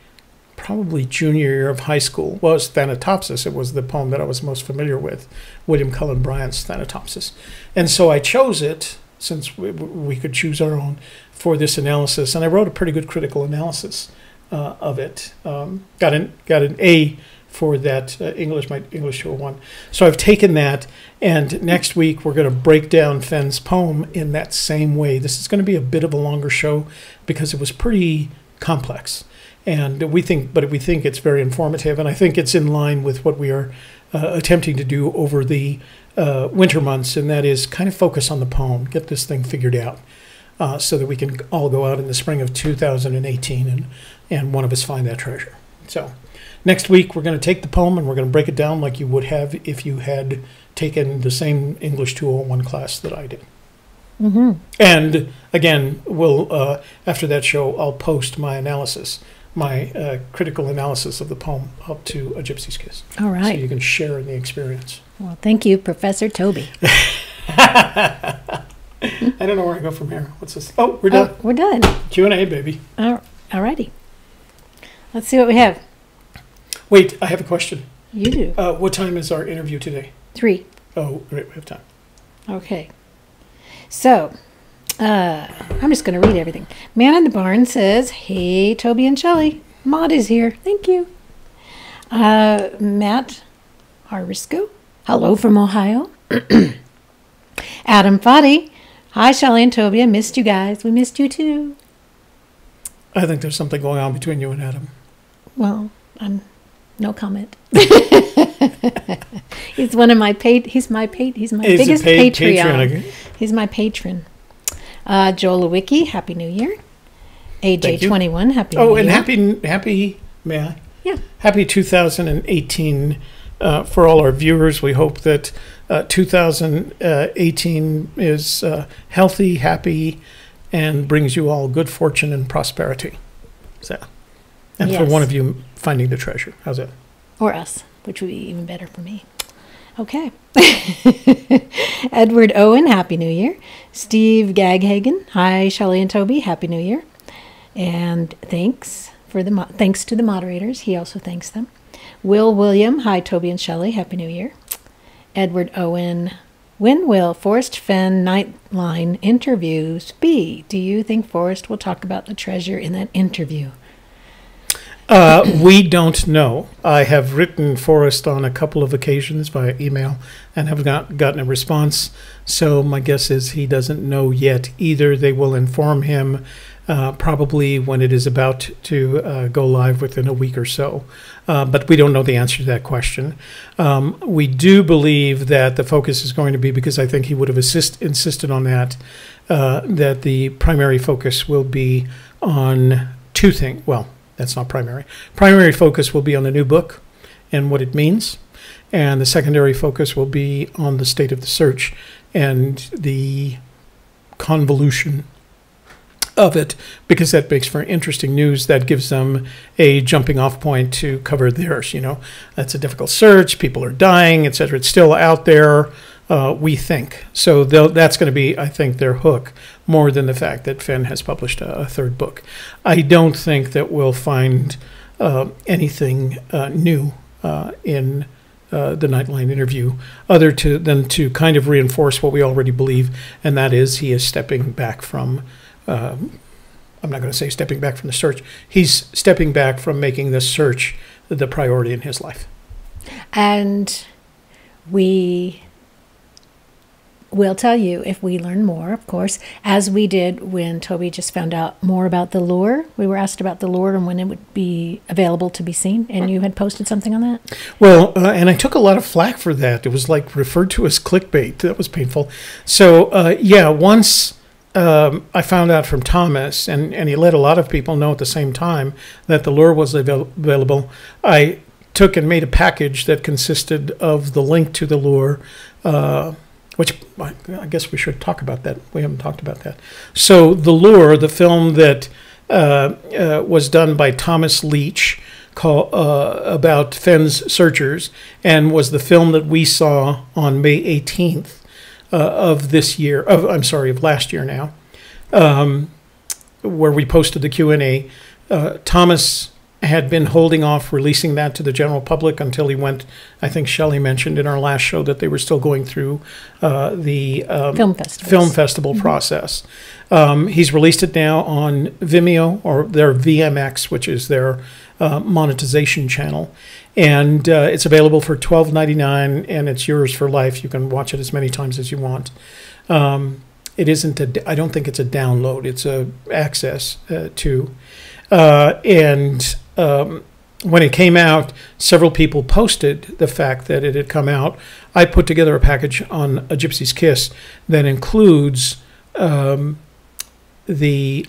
probably junior year of high school was Thanatopsis. It was the poem that I was most familiar with, William Cullen Bryant's Thanatopsis. And so I chose it, since we could choose our own, for this analysis. And I wrote a pretty good critical analysis of it. Got an A for that English 201. So I've taken that, and next week we're going to break down Fenn's poem in that same way. This is going to be a bit of a longer show because it was pretty complex, and we think it's very informative, and I think it's in line with what we are attempting to do over the winter months, and that is kind of focus on the poem, get this thing figured out, so that we can all go out in the spring of 2018 and one of us find that treasure. So next week we're going to take the poem and we're going to break it down like you would have if you had taken the same English 201 class that I did. Mm-hmm. And again, we'll after that show, I'll post my analysis, my critical analysis of the poem up to A Gypsy's Kiss. All right. So you can share in the experience. Well, thank you, Professor Toby. I don't know where I go from here. What's this? Oh, we're done. Oh, we're done. Q&A, baby. All righty. Let's see what we have. Wait, I have a question. You do. What time is our interview today? 3. Oh, great, we have time. Okay. So, I'm just going to read everything. Man in the Barn says, "Hey, Toby and Shelley. Maud is here. Thank you." Matt Harisco, hello from Ohio. Adam Foddy, hi, Shelley and Toby. I missed you guys. We missed you too. I think there's something going on between you and Adam. Well, no comment. He's one of my he's my biggest Patreon. He's my patron. Joel Lewicki, Happy New Year. AJ21, Happy New Year. Oh, and happy, may I? Yeah. Happy 2018 for all our viewers. We hope that 2018 is healthy, happy, and brings you all good fortune and prosperity. So, and yes. for one of you finding the treasure. How's that? Or us, which would be even better for me. Okay. Edward Owen, Happy New Year. Steve Gaghagen, hi, Shelley and Toby, Happy New Year. And thanks to the moderators. He also thanks them. Will William, hi, Toby and Shelley, Happy New Year. Edward Owen, when will Forrest Fenn Nightline interviews be? Do you think Forrest will talk about the treasure in that interview? We don't know. I have written Forrest on a couple of occasions via email and have not gotten a response. So my guess is he doesn't know yet. Either they will inform him probably when it is about to go live within a week or so. But we don't know the answer to that question. We do believe that the focus is going to be, because I think he would have insisted on that, that the primary focus will be on two things. Well, that's not primary. Primary focus will be on the new book and what it means. And the secondary focus will be on the state of the search and the convolution of it, because that makes for interesting news. That gives them a jumping off point to cover theirs. You know, that's a difficult search. People are dying, etc. It's still out there, we think. So that's going to be, I think, their hook, more than the fact that Fenn has published a third book. I don't think that we'll find anything new in the Nightline interview, other than to kind of reinforce what we already believe, and that is he is stepping back from, I'm not going to say stepping back from the search, he's stepping back from making the search the priority in his life. And we will tell you if we learn more, of course, as we did when Toby just found out more about the lure. We were asked about the lure and when it would be available to be seen, and you had posted something on that? Well, and I took a lot of flack for that. It was like referred to as clickbait. That was painful. So, yeah, once I found out from Thomas, and he let a lot of people know at the same time that the lure was available, I took and made a package that consisted of the link to the lure, which I guess we should talk about that. We haven't talked about that. So The Lure, the film that was done by Thomas Leach about Fenn's searchers, and was the film that we saw on May 18th of this year, of last year now, where we posted the Q&A. Thomas had been holding off releasing that to the general public until he went. I think Shelley mentioned in our last show that they were still going through the film festival process. He's released it now on Vimeo, or their VMX, which is their monetization channel. And it's available for $12.99, and it's yours for life. You can watch it as many times as you want. It isn't I don't think it's a download. It's a access to. When it came out, several people posted the fact that it had come out. I put together a package on A Gypsy's Kiss that includes the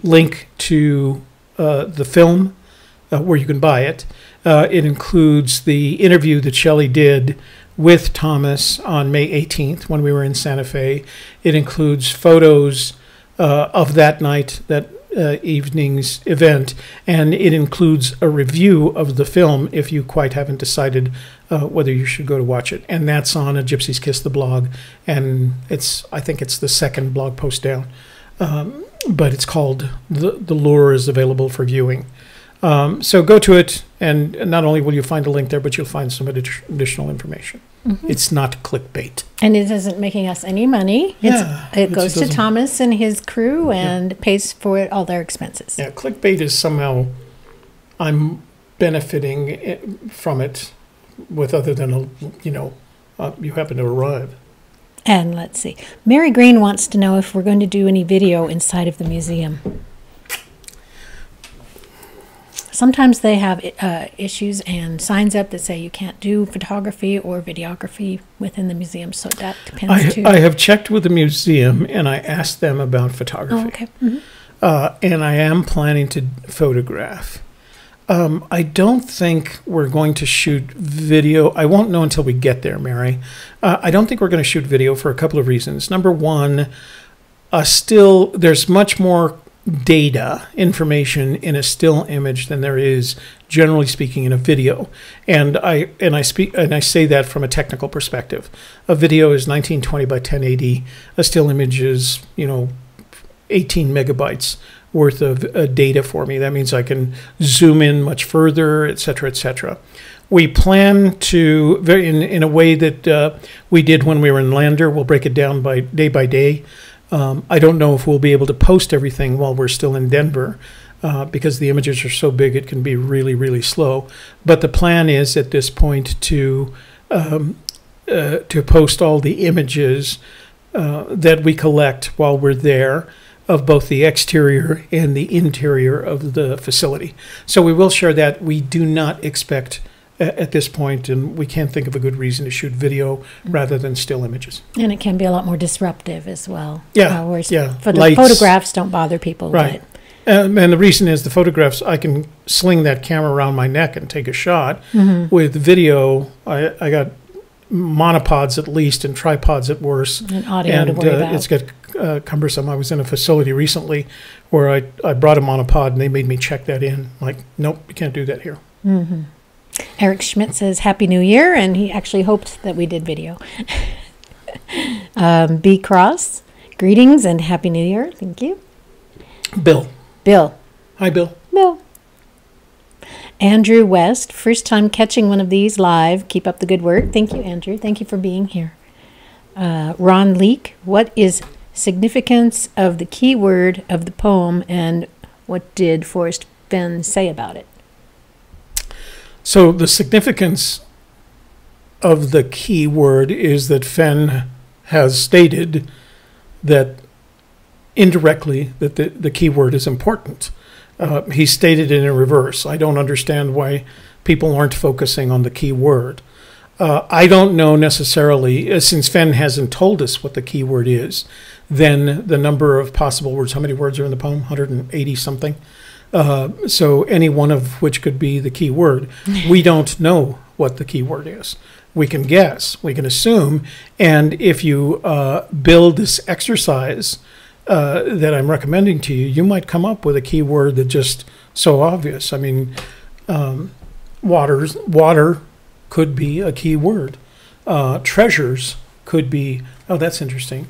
link to the film where you can buy it. It includes the interview that Shelley did with Thomas on May 18th when we were in Santa Fe. It includes photos of that night, that evening's event, and it includes a review of the film if you quite haven't decided whether you should go to watch it. And that's on A Gypsy's Kiss, the blog, and I think it's the second blog post down. But it's called The Lure is available for viewing. So go to it, and not only will you find a link there, but you'll find some additional information. Mm-hmm. It's not clickbait. And it isn't making us any money. It goes to Thomas and his crew and pays for all their expenses. Yeah, clickbait is somehow, I'm benefiting from it with other than, you happen to arrive. And let's see. Mary Green wants to know if we're going to do any video inside of the museum. Sometimes they have issues and signs up that say you can't do photography or videography within the museum, so that depends too. I have checked with the museum, and I asked them about photography. Oh, okay. Mm-hmm. And I am planning to photograph. I don't think we're going to shoot video. I won't know until we get there, Mary. I don't think we're going to shoot video for a couple of reasons. Number one, there's much more data information in a still image than there is, generally speaking, in a video, and I say that from a technical perspective. A video is 1920 by 1080. A still image is 18 megabytes worth of data for me. That means I can zoom in much further, etc., etc. We plan to, in a way that we did when we were in Lander. We'll break it down by day. I don't know if we'll be able to post everything while we're still in Denver because the images are so big it can be really, really slow. But the plan is at this point to post all the images that we collect while we're there of both the exterior and the interior of the facility. So we will share that. We do not expect at this point, and we can't think of a good reason to shoot video rather than still images. And it can be a lot more disruptive as well. Yeah, For the photographs don't bother people. Right. And the reason is the photographs, I can sling that camera around my neck and take a shot. Mm-hmm. With video, I got monopods at least and tripods at worst. And audio to worry about. It's got cumbersome. I was in a facility recently where I brought a monopod and they made me check that in. Like, nope, you can't do that here. Mm-hmm. Eric Schmidt says Happy New Year, and he actually hoped that we did video. B. Cross, greetings and Happy New Year. Thank you. Bill. Hi, Bill. Andrew West, first time catching one of these live. Keep up the good work. Thank you, Andrew. Thank you for being here. Ron Leake, what is significance of the key word of the poem, and what did Forrest Fenn say about it? So the significance of the key word is that Fenn has stated that indirectly that the key word is important. He stated it in reverse. I don't understand why people aren't focusing on the key word. I don't know necessarily, since Fenn hasn't told us what the key word is, then the number of possible words, how many words are in the poem? 180 something. So any one of which could be the key word. We don't know what the key word is. We can guess, we can assume, and if you build this exercise that I'm recommending to you, you might come up with a key word that's just so obvious. I mean, water could be a key word. Treasures could be, oh, that's interesting.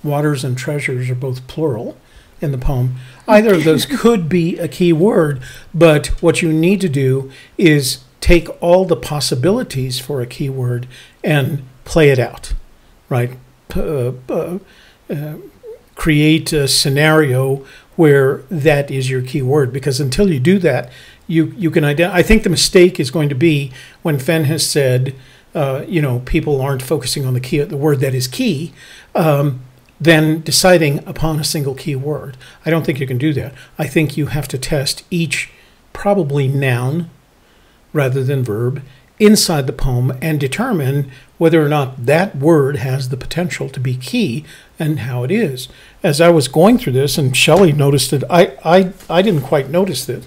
Waters and treasures are both plural. in the poem. Either of those could be a key word, but what you need to do is take all the possibilities for a key word and play it out, right? Create a scenario where that is your key word, because until you do that, you can identify. I think the mistake is going to be when Fenn has said, people aren't focusing on the word that is key, then deciding upon a single key word. I don't think you can do that. I think you have to test each probably noun rather than verb inside the poem and determine whether or not that word has the potential to be key and how it is. As I was going through this, and Shelley noticed it, I didn't quite notice it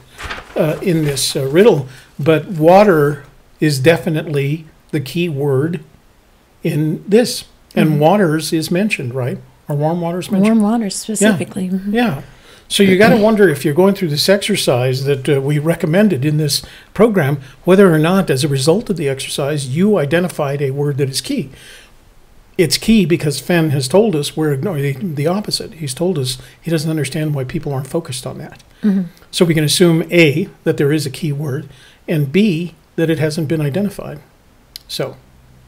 in this riddle, but water is definitely the key word in this. And waters is mentioned, right? Are warm waters mentioned? Warm waters specifically. Yeah. Mm-hmm. Yeah. So you got to wonder, if you're going through this exercise that we recommended in this program, whether or not as a result of the exercise you identified a word that is key. It's key because Fenn has told us we're ignoring the opposite. He's told us he doesn't understand why people aren't focused on that. Mm-hmm. So we can assume A, that there is a key word, and B, that it hasn't been identified. So.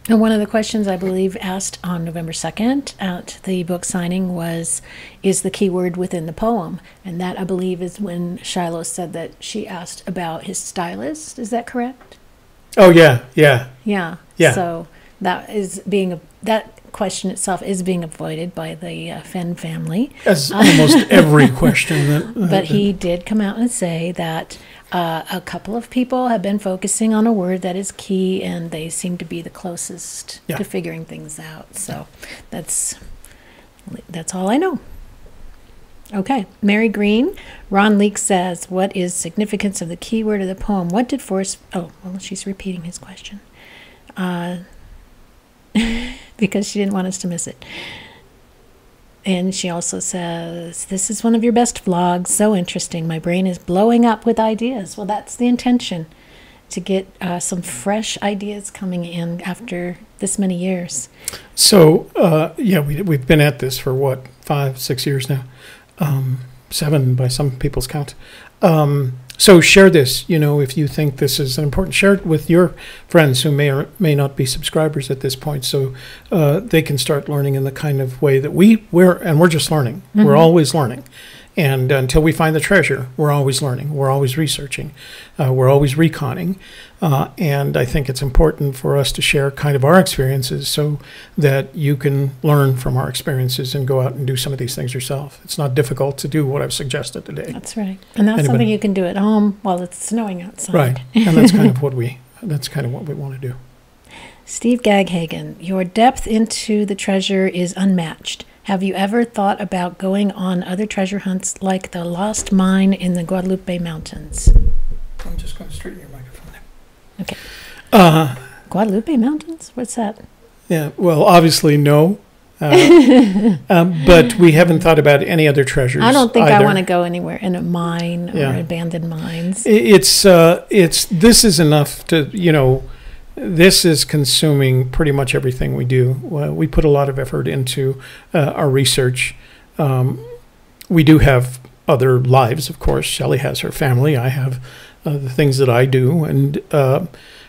And one of the questions I believe asked on November 2nd at the book signing was, is the key word within the poem? And that, I believe, is when Shiloh said that she asked about his stylist. Is that correct? Oh, yeah. Yeah. So that is that question itself is being avoided by the Fenn family. As almost every question. But he did come out and say that a couple of people have been focusing on a word that is key, and they seem to be the closest to figuring things out. So that's all I know. Okay, Mary Green. Ron Leek says, what is significance of the key word of the poem? What did Forrest... Oh, well, she's repeating his question. Because she didn't want us to miss it. And she also says, this is one of your best vlogs. So interesting. My brain is blowing up with ideas. Well, that's the intention, to get some fresh ideas coming in after this many years. So, we've been at this for, 5-6 years now? 7 by some people's count. So share this, if you think this is important. Share it with your friends who may or may not be subscribers at this point, so they can start learning in the kind of way that we're just learning. Mm-hmm. We're always learning. And until we find the treasure, we're always learning. We're always researching. We're always reconning. And I think it's important for us to share kind of our experiences so that you can learn from our experiences and go out and do some of these things yourself. It's not difficult to do what I've suggested today. That's right. And that's something you can do at home while it's snowing outside. Right. And that's kind of what we want to do. Steve Gaghagen, your depth into the treasure is unmatched. Have you ever thought about going on other treasure hunts like the lost mine in the Guadalupe Mountains? I'm just going to straighten your microphone there. Okay. Guadalupe Mountains? What's that? Yeah, well, obviously no. But we haven't thought about any other treasures. I don't think either. I want to go anywhere in a mine or abandoned mines. This is enough to, this is consuming pretty much everything we do. We put a lot of effort into our research. We do have other lives, of course. Shelley has her family. I have the things that I do. And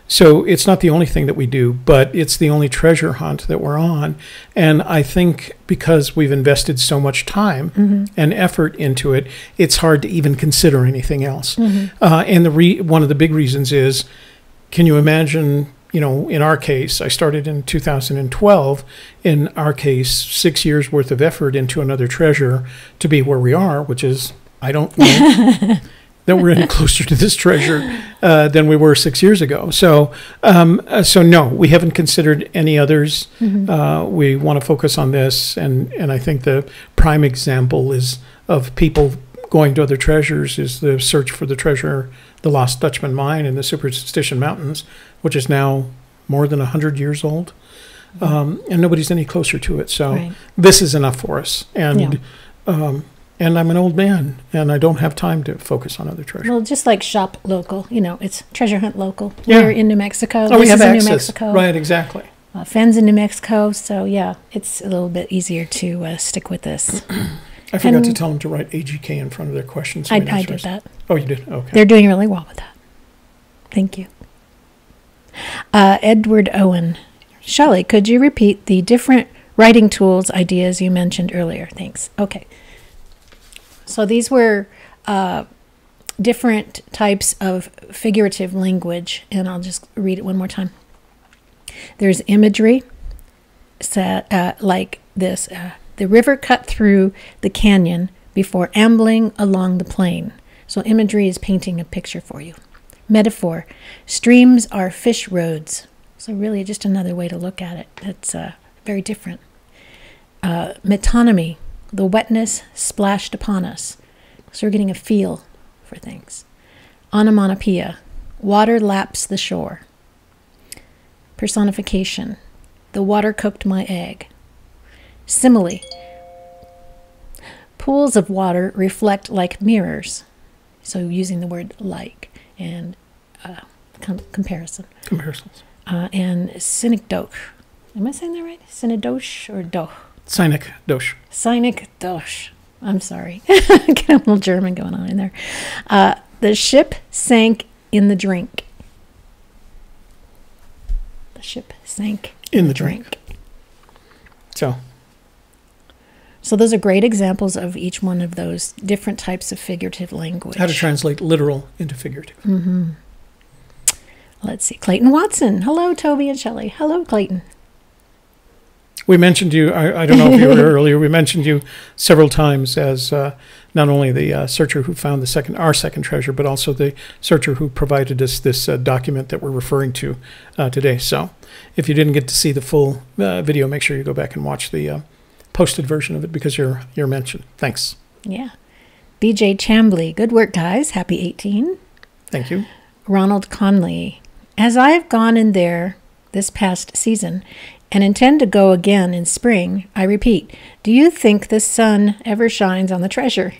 so it's not the only thing that we do, but it's the only treasure hunt that we're on. And I think because we've invested so much time and effort into it, it's hard to even consider anything else. Mm-hmm. And one of the big reasons is, can you imagine, in our case, I started in 2012. In our case, 6 years worth of effort into another treasure to be where we are, which is, I don't know, that we're any closer to this treasure than we were 6 years ago. So no, we haven't considered any others. Mm-hmm. We want to focus on this. And I think the prime example of people going to other treasures is the search for the treasure, the Lost Dutchman Mine in the Superstition Mountains, which is now more than 100 years old. And nobody's any closer to it. So This is enough for us. And I'm an old man, and I don't have time to focus on other treasures. Well, just like shop local, it's treasure hunt local. We're in New Mexico. Oh, we have access. New Mexico. Right, exactly. Fenn's in New Mexico, so it's a little bit easier to stick with this. I forgot to tell them to write AGK in front of their questions. I did that. Oh, you did? Okay. They're doing really well with that. Thank you. Edward Owen. Shelley, could you repeat the different writing tools ideas you mentioned earlier? Thanks. Okay. So these were different types of figurative language, and I'll just read it one more time. There's imagery, like this. The river cut through the canyon before ambling along the plain. So imagery is painting a picture for you. Metaphor. Streams are fish roads. So really just another way to look at it. It's very different. Metonymy. The wetness splashed upon us. So we're getting a feel for things. Onomatopoeia. Water laps the shore. Personification. The water cooked my egg. Simile. Pools of water reflect like mirrors. So using the word like and comparison. Comparisons. And synecdoche. Am I saying that right? Synecdoche or doch? Synecdoche. Synecdoche. I'm sorry. Get a little German going on in there. The ship sank in the drink. The ship sank in the drink. So those are great examples of each one of those different types of figurative language. How to translate literal into figurative. Mm-hmm. Let's see. Clayton Watson. Hello, Toby and Shelley. Hello, Clayton. We mentioned you, I don't know if you were earlier, we mentioned you several times as not only the searcher who found our second treasure, but also the searcher who provided us this document that we're referring to today. So if you didn't get to see the full video, make sure you go back and watch the posted version of it because you're mentioned. Thanks. Yeah. BJ Chambly. Good work, guys. Happy 18. Thank you. Ronald Conley. As I have gone in there this past season and intend to go again in spring, I repeat, do you think the sun ever shines on the treasure?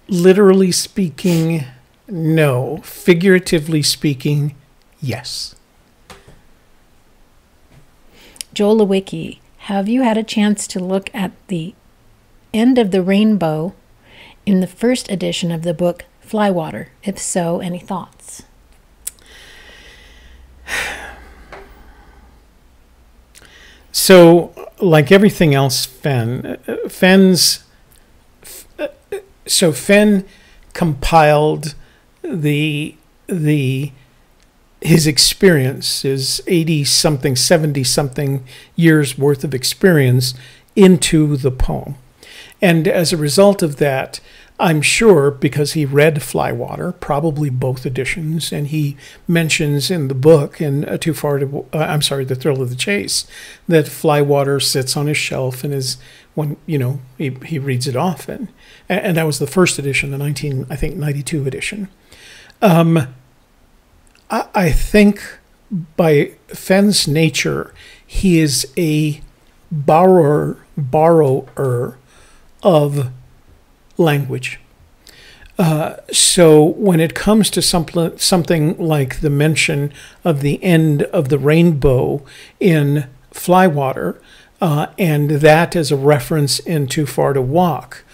Literally speaking, no. Figuratively speaking, yes. Joel Lewicki, have you had a chance to look at the end of the rainbow in the first edition of the book Flywater? If so, any thoughts? So, like everything else, Fenn compiled his experience, his 80-something, 70-something years worth of experience into the poem. And as a result of that, I'm sure, because he read Flywater, probably both editions, and he mentions in the book, in The Thrill of the Chase, that Flywater sits on his shelf and is, when he reads it often. And that was the first edition, the 92 edition. I think by Fenn's nature, he is a borrower of language. So when it comes to something like the mention of the end of the rainbow in Flywater, and that as a reference in Too Far to Walk,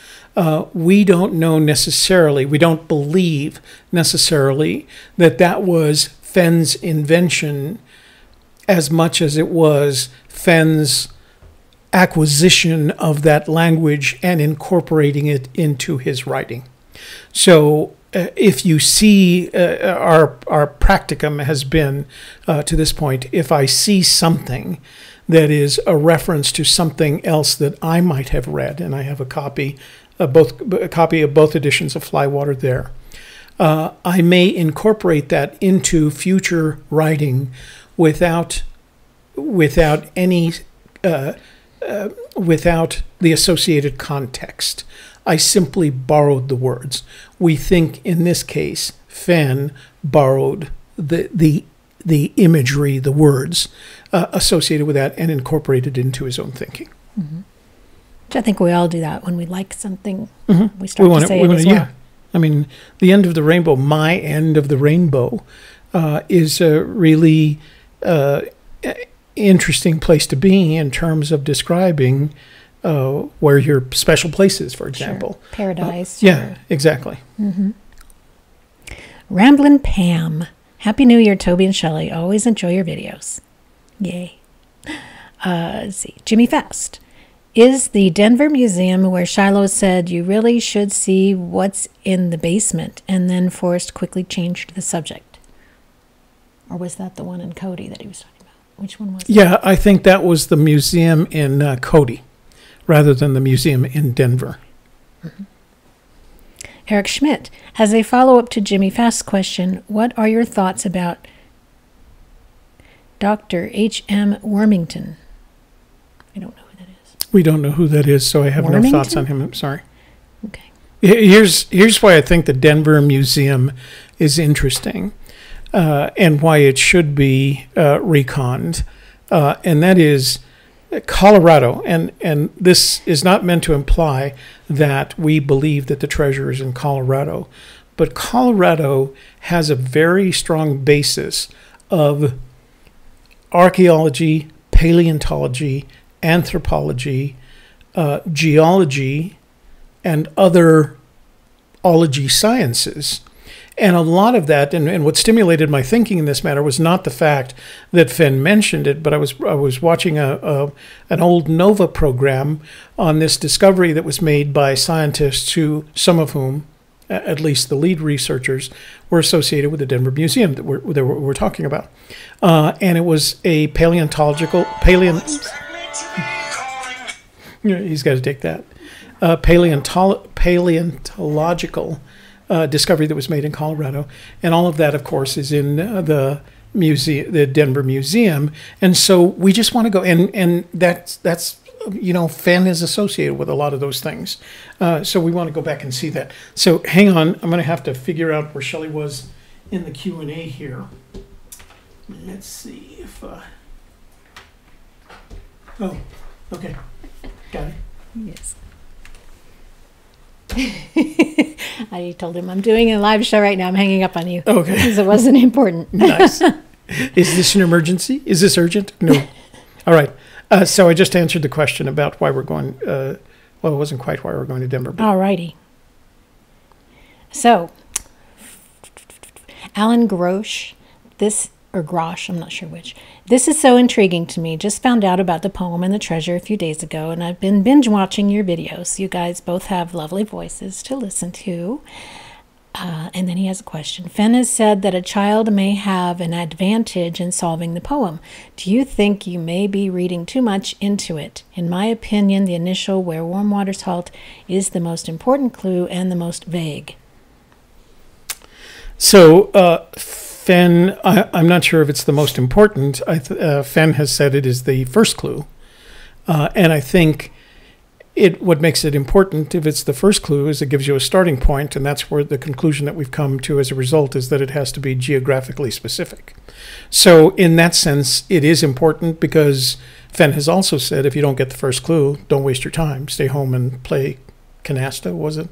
we don't know necessarily, we don't believe necessarily that was Fenn's invention as much as it was Fenn's acquisition of that language and incorporating it into his writing. So if you see, our practicum has been to this point, if I see something that is a reference to something else that I might have read, and I have a copy of both editions of Flywater there, I may incorporate that into future writing without any without the associated context. I simply borrowed the words. We think in this case, Fenn borrowed the imagery, the words associated with that, and incorporated it into his own thinking. Mm-hmm. Which I think we all do that when we like something. Mm-hmm. We start to say it as well. Yeah. I mean, the end of the rainbow, my end of the rainbow, is a really interesting place to be in terms of describing where your special place is, for example. Sure. Paradise. Yeah, exactly. Mm-hmm. Ramblin' Pam. Happy New Year, Toby and Shelley. Always enjoy your videos. Yay. Let's see. Jimmy Fast. Is the Denver Museum where Shiloh said you really should see what's in the basement, and then Forrest quickly changed the subject? Or was that the one in Cody that he was talking about? Which one was it? Yeah, I think that was the museum in Cody rather than the museum in Denver. Mm-hmm. Eric Schmidt. As a follow-up to Jimmy Fast's question, what are your thoughts about Dr. H.M. Wormington? I don't know who that is. We don't know who that is, so I have Wormington? no thoughts on him. I'm sorry. Okay. Here's why I think the Denver Museum is interesting, and why it should be reconned, and that is Colorado. And this is not meant to imply that we believe that the treasure is in Colorado, but Colorado has a very strong basis of archaeology, paleontology, anthropology, geology, and other ology sciences. And a lot of that, and what stimulated my thinking in this matter, was not the fact that Fenn mentioned it, but I was watching an old NOVA program on this discovery that was made by scientists who, some of whom, at least the lead researchers, were associated with the Denver Museum that we're talking about. And it was a paleontological he's got to take that. Paleontological discovery that was made in Colorado, and all of that, of course, is in the museum, the Denver Museum. And so we just want to go, and that's Fenn is associated with a lot of those things. So we want to go back and see that. So hang on, I'm going to have to figure out where Shelley was in the Q&A here. Let's see if. Oh, okay, got it. Yes. I told him I'm doing a live show right now. I'm hanging up on you. Okay. Because it wasn't important. Nice. Is this an emergency? Is this urgent? No. All right. So I just answered the question about why we're going. Well, it wasn't quite why we're going to Denver. But. All righty. So, Alan Grosh, Grosh, I'm not sure which. This is so intriguing to me. Just found out about the poem and the treasure a few days ago, and I've been binge watching your videos. You guys both have lovely voices to listen to. And then he has a question. Fenn has said that a child may have an advantage in solving the poem. Do you think you may be reading too much into it? In my opinion, the initial "Where Warm Waters Halt" is the most important clue and the most vague. So, Fenn, I'm not sure if it's the most important. Fenn has said it is the first clue. And I think what makes it important, if it's the first clue, is it gives you a starting point, and that's where the conclusion that we've come to as a result is that it has to be geographically specific. So in that sense, it is important because Fenn has also said if you don't get the first clue, don't waste your time. Stay home and play canasta, was it?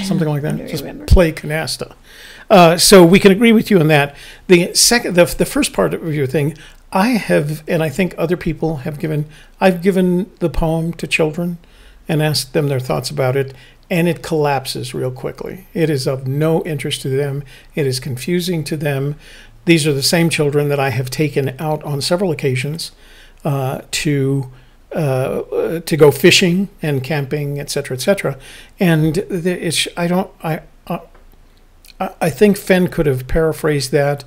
Something like that. Just play canasta. So we can agree with you on that. The first part of your thing, I have, and I think other people have I've given the poem to children and asked them their thoughts about it, and it collapses real quickly. It is of no interest to them. It is confusing to them. These are the same children that I have taken out on several occasions to go fishing and camping, etc., etc. And I think Fenn could have paraphrased that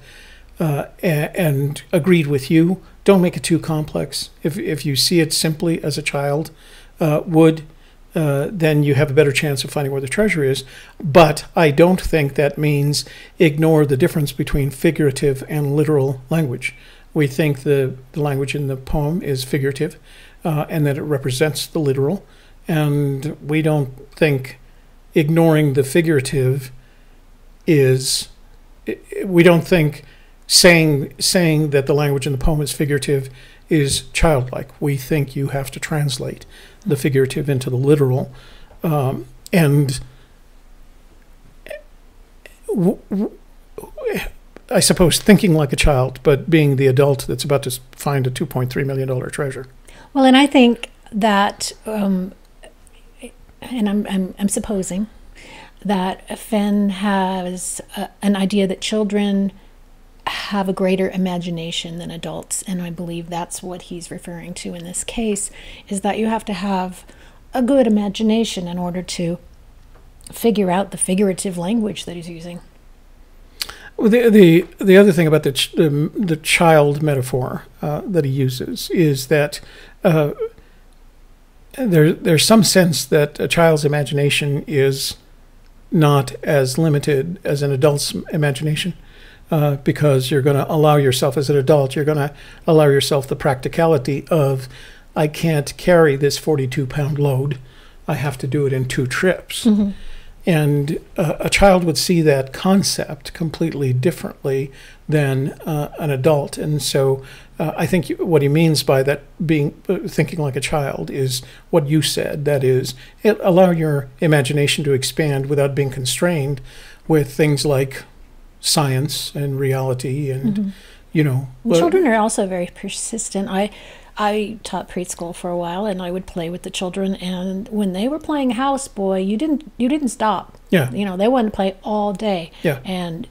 and agreed with you. Don't make it too complex. If you see it simply as a child would, then you have a better chance of finding where the treasure is. But I don't think that means ignore the difference between figurative and literal language. We think the language in the poem is figurative and that it represents the literal. And we don't think ignoring the figurative is, we don't think saying that the language in the poem is figurative is childlike. We think you have to translate the figurative into the literal. And I suppose thinking like a child, but being the adult that's about to find a $2.3 million treasure. Well, and I think that and I'm supposing that Fenn has an idea that children have a greater imagination than adults, and I believe that's what he's referring to in this case, is that you have to have a good imagination in order to figure out the figurative language that he's using. Well, the other thing about the child metaphor that he uses is that there's some sense that a child's imagination is not as limited as an adult's imagination, because you're going to allow yourself, as an adult, you're going to allow yourself the practicality of, I can't carry this 42-pound load. I have to do it in 2 trips. Mm-hmm. And a child would see that concept completely differently than an adult. And so I think what he means by that, being thinking like a child, is what you said. That is, allow your imagination to expand without being constrained with things like science and reality and, mm-hmm. you know. Children are also very persistent. I taught preschool for a while, and I would play with the children. And when they were playing houseboy, you didn't stop. Yeah. You know, they wanted to play all day. Yeah. And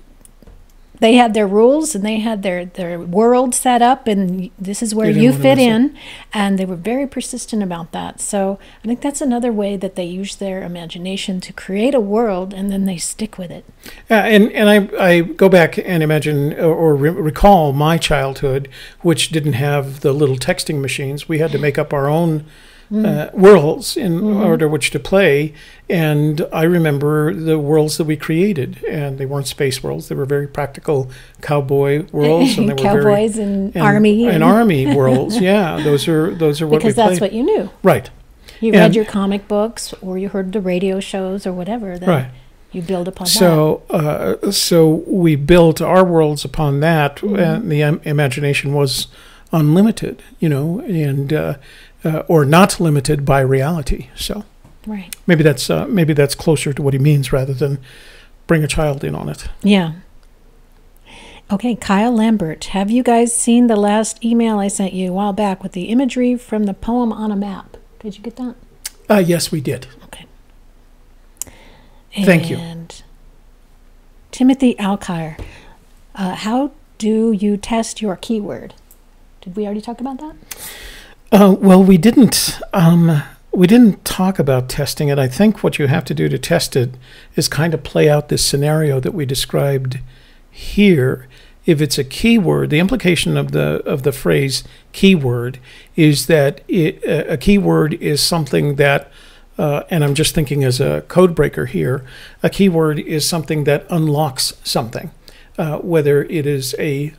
they had their rules, and they had their world set up, and this is where you fit in. And they were very persistent about that. So I think that's another way that they use their imagination to create a world, and then they stick with it. And I go back and imagine or recall my childhood, which didn't have the little texting machines. We had to make up our own worlds in mm-hmm. order which to play. And I remember the worlds that we created, and they weren't space worlds. They were very practical cowboy worlds, and they were cowboys and army and army worlds. Yeah, those are what we played. Because that's what you knew. Right. You read your comic books, or you heard the radio shows, or whatever. Then right. You build upon that. So we built our worlds upon that, mm-hmm. and the imagination was unlimited, you know, and or not limited by reality. So right. Maybe that's closer to what he means, rather than bring a child in on it. Yeah. Okay, Kyle Lambert, have you guys seen the last email I sent you a while back with the imagery from the poem on a map? Did you get that? Yes, we did. Okay. Thank you. And Timothy Alkire, how do you test your keyword? Did we already talk about that? Well, we didn't. We didn't talk about testing it. I think what you have to do to test it is kind of play out this scenario that we described here. If it's a keyword, the implication of the phrase keyword is that a keyword is something that, and I'm just thinking as a code breaker here, a keyword is something that unlocks something, whether it is a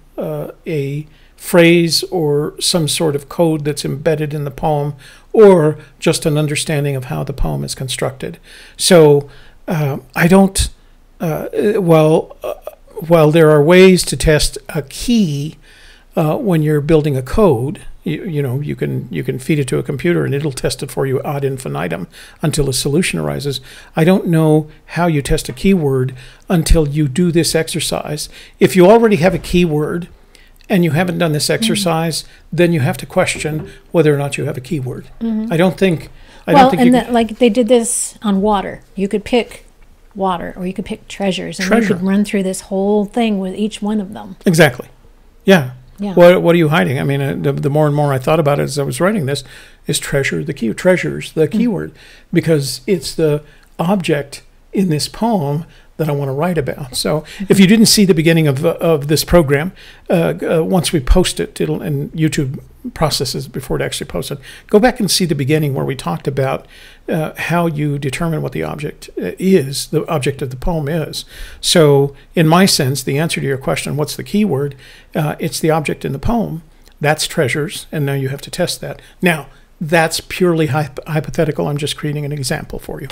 phrase or some sort of code that's embedded in the poem, or just an understanding of how the poem is constructed. So I don't, while there are ways to test a key when you're building a code, you know, you can feed it to a computer and it'll test it for you ad infinitum until a solution arises. I don't know how you test a keyword until you do this exercise. If you already have a keyword and you haven't done this exercise, then you have to question whether or not you have a keyword. Mm-hmm. I don't think like they did this on water. You could pick water, or you could pick treasures, and you could run through this whole thing with each one of them. Exactly. Yeah. Yeah. What are you hiding? I mean, the more and more I thought about it as I was writing this, is treasures the keyword, because it's the object in this poem that I want to write about. So if you didn't see the beginning of this program, once we post it, and YouTube processes before it actually posted, go back and see the beginning where we talked about how you determine what the object is, the object of the poem is. So in my sense, the answer to your question, what's the keyword? It's the object in the poem. That's treasures, and now you have to test that. Now, that's purely hypothetical. I'm just creating an example for you.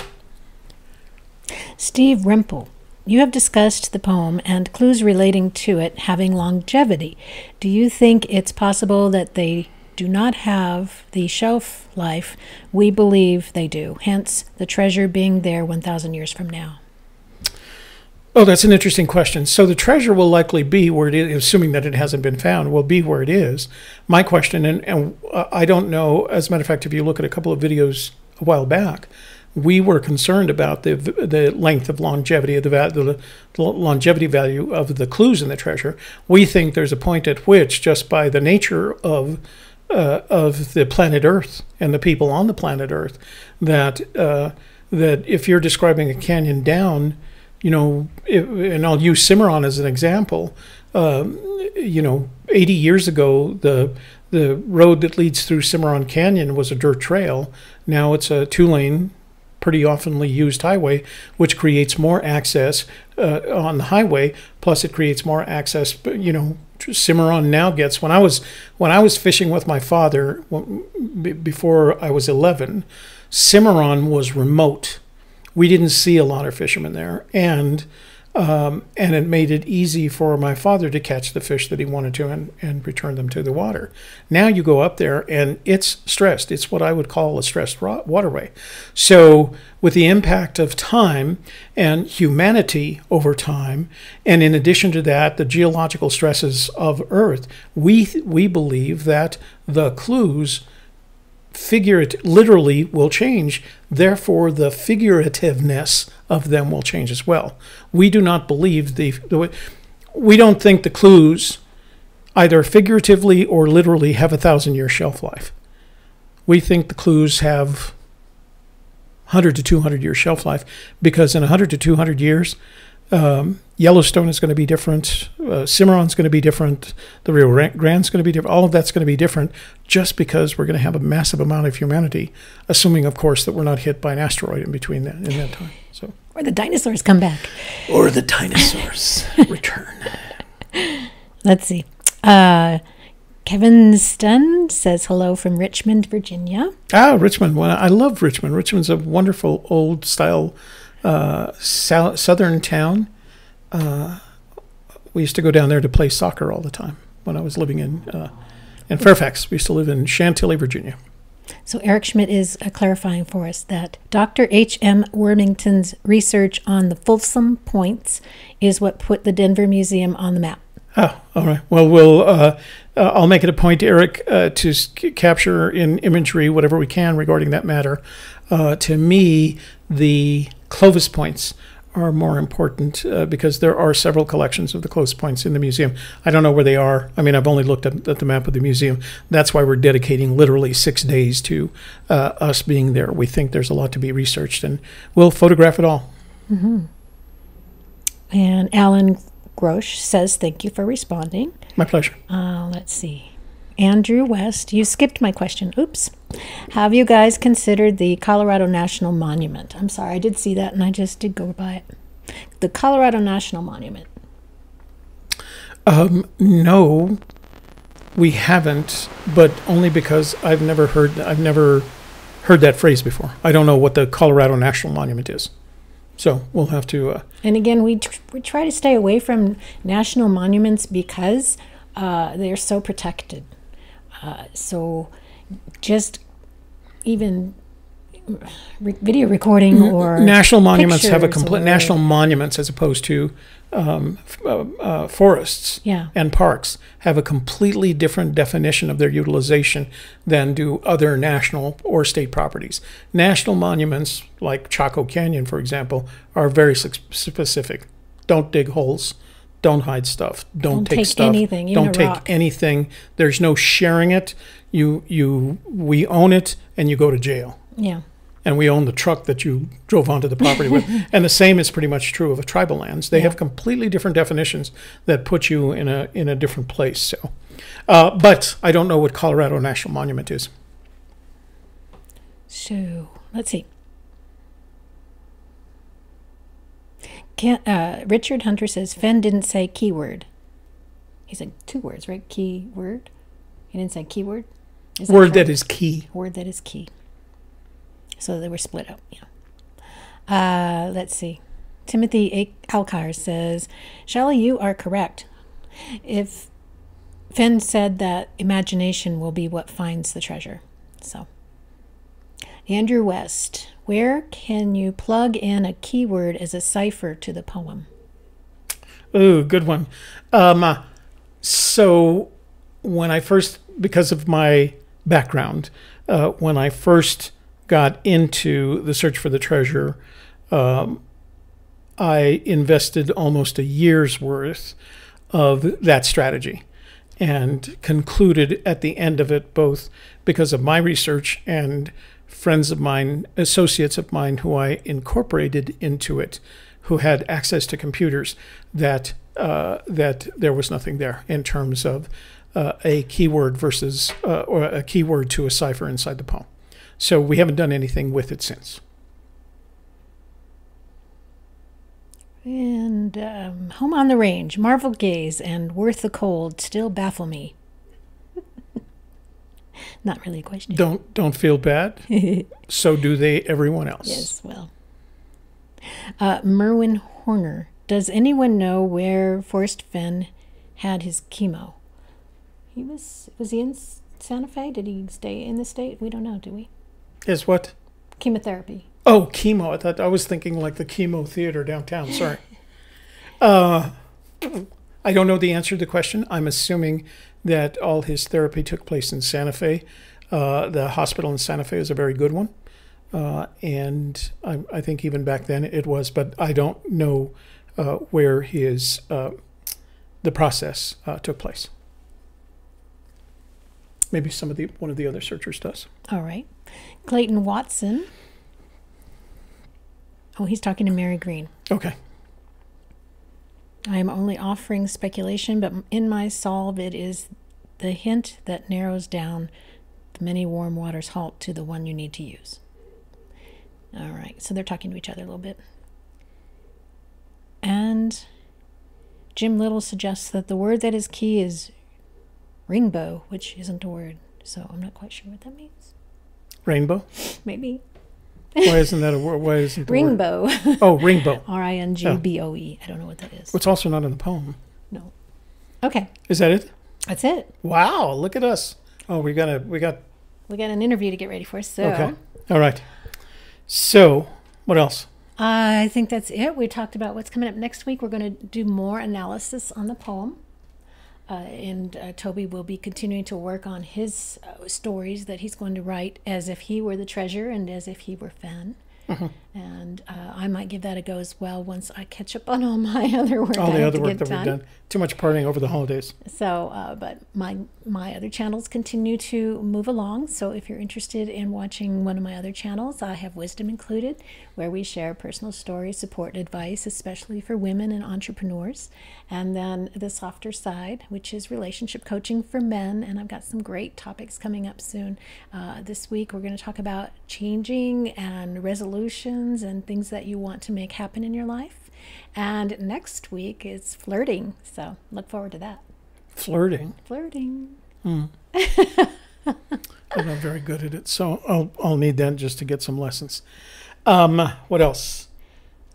Steve Rimple, you have discussed the poem and clues relating to it having longevity. Do you think it's possible that they do not have the shelf life we believe they do, hence the treasure being there 1,000 years from now? Oh, that's an interesting question. So the treasure will likely be where it is, assuming that it hasn't been found, will be where it is. My question, and I don't know, as a matter of fact, if you look at a couple of videos a while back, we were concerned about the length of longevity of the longevity value of the clues in the treasure. We think there's a point at which, just by the nature of the planet Earth and the people on the planet Earth, that if you're describing a canyon down, and I'll use Cimarron as an example. 80 years ago, the road that leads through Cimarron Canyon was a dirt trail. Now it's a 2-lane, pretty oftenly used highway, which creates more access on the highway. Plus, it creates more access. Cimarron now gets. When I was fishing with my father before I was 11, Cimarron was remote. We didn't see a lot of fishermen there, and it made it easy for my father to catch the fish that he wanted to and return them to the water. Now you go up there and it's stressed. It's what I would call a stressed waterway. So with the impact of time and humanity over time, and in addition to that, the geological stresses of Earth, we believe that the clues literally will change. Therefore, the figurativeness of them will change as well. We do not believe we don't think the clues, either figuratively or literally, have 1,000-year shelf life. We think the clues have 100 to 200-year shelf life, because in 100 to 200 years, Yellowstone is going to be different, Cimarron's going to be different, the Rio Grande's going to be different, all of that's going to be different, just because we're going to have a massive amount of humanity, assuming, of course, that we're not hit by an asteroid in that time. So, or the dinosaurs come back. Or the dinosaurs return. Let's see. Kevin Stun says hello from Richmond, Virginia. Richmond. Well, I love Richmond. Richmond's a wonderful old-style southern town. We used to go down there to play soccer all the time when I was living in Fairfax. We used to live in Chantilly, Virginia. So Eric Schmidt is clarifying for us that Dr. H.M. Wormington's research on the Folsom Points is what put the Denver Museum on the map. Oh, all right. Well, I'll make it a point, Eric, to capture in imagery whatever we can regarding that matter. To me, the Clovis Points are more important because there are several collections of the Clovis Points in the museum. I don't know where they are. I mean, I've only looked at the map of the museum. That's why we're dedicating literally 6 days to us being there. We think there's a lot to be researched, and we'll photograph it all. Mm-hmm. And Alan Grosh says, thank you for responding. My pleasure. Let's see. Andrew West, you skipped my question. Oops. Have you guys considered the Colorado National Monument? I'm sorry, I did see that and I just did go by it. The Colorado National Monument. No, we haven't, but only because I've never heard that phrase before. I don't know what the Colorado National Monument is. So we'll have to... And again, we try to stay away from national monuments because they're so protected. So just even video recording or national monuments have a complete national monuments, as opposed to forests and parks, have a completely different definition of their utilization than do other national or state properties. National monuments, like Chaco Canyon, for example, are very specific. Don't dig holes. Don't hide stuff. Don't take stuff. Anything, don't take anything. There's no sharing it. We own it, and you go to jail. Yeah. And we own the truck that you drove onto the property with. And the same is pretty much true of tribal lands. They have completely different definitions that put you in a different place. So, but I don't know what Colorado National Monument is. So let's see. Richard Hunter says Fenn didn't say keyword. He said 2 words, right? Keyword. He didn't say keyword. Word that is key. Word that is key. So they were split up. Yeah. Let's see. Timothy Alcar says, Shelley, you are correct. If Fenn said that imagination will be what finds the treasure. So, Andrew West, where can you plug in a keyword as a cipher to the poem? Ooh, good one. So when I first, because of my background, when I first got into the search for the treasure, I invested almost a year's worth of that strategy and concluded at the end of it, both because of my research and friends of mine, associates of mine who I incorporated into it, who had access to computers, that there was nothing there in terms of a keyword versus or a keyword to a cipher inside the poem. So we haven't done anything with it since. And Home on the Range, Marvel Gaze, and Worth the Cold still baffle me. Not really a question. Don't feel bad. So do they, everyone else. Yes, well. Merwin Horner, does anyone know where Forrest Fenn had his chemo? Was he in Santa Fe? Did he stay in the state? We don't know, do we? Is what? Chemotherapy. Oh, chemo. I was thinking like the chemo theater downtown. Sorry. I don't know the answer to the question. I'm assuming that all his therapy took place in Santa Fe. The hospital in Santa Fe is a very good one. And I think even back then it was, but I don't know where the process took place. Maybe one of the other searchers does. All right. Clayton Watson. Oh, he's talking to Mary Green. Okay. I am only offering speculation, but in my solve it is the hint that narrows down the many warm waters halt to the one you need to use. All right, so they're talking to each other a little bit. And Jim Little suggests that the word that is key is ringbow, which isn't a word, so I'm not quite sure what that means. Rainbow? Maybe. Why isn't that a word? Why isn't the Ringbow. Word? Oh, ringbow. R-I-N-G-B-O-E. I don't know what that is. It's also not in the poem. No. Okay. Is that it? That's it. Wow, look at us. Oh, we got an interview to get ready for. So. Okay. All right. So, what else? I think that's it. We talked about what's coming up next week. We're going to do more analysis on the poem. And Toby will be continuing to work on his stories that he's going to write as if he were the treasure and as if he were Fenn. Mm-hmm. And I might give that a go as well once I catch up on all my other work. All the other work that we've done. Too much partying over the holidays. So, but my other channels continue to move along. So if you're interested in watching one of my other channels, I have Wisdom Included, where we share personal stories, support, and advice, especially for women and entrepreneurs. And then the softer side, which is relationship coaching for men. And I've got some great topics coming up soon. This week, we're going to talk about changing and resolutions and things that you want to make happen in your life. And next week is flirting. So look forward to that. Flirting? Flirting. I'm not very good at it. So I'll need that just to get some lessons. What else?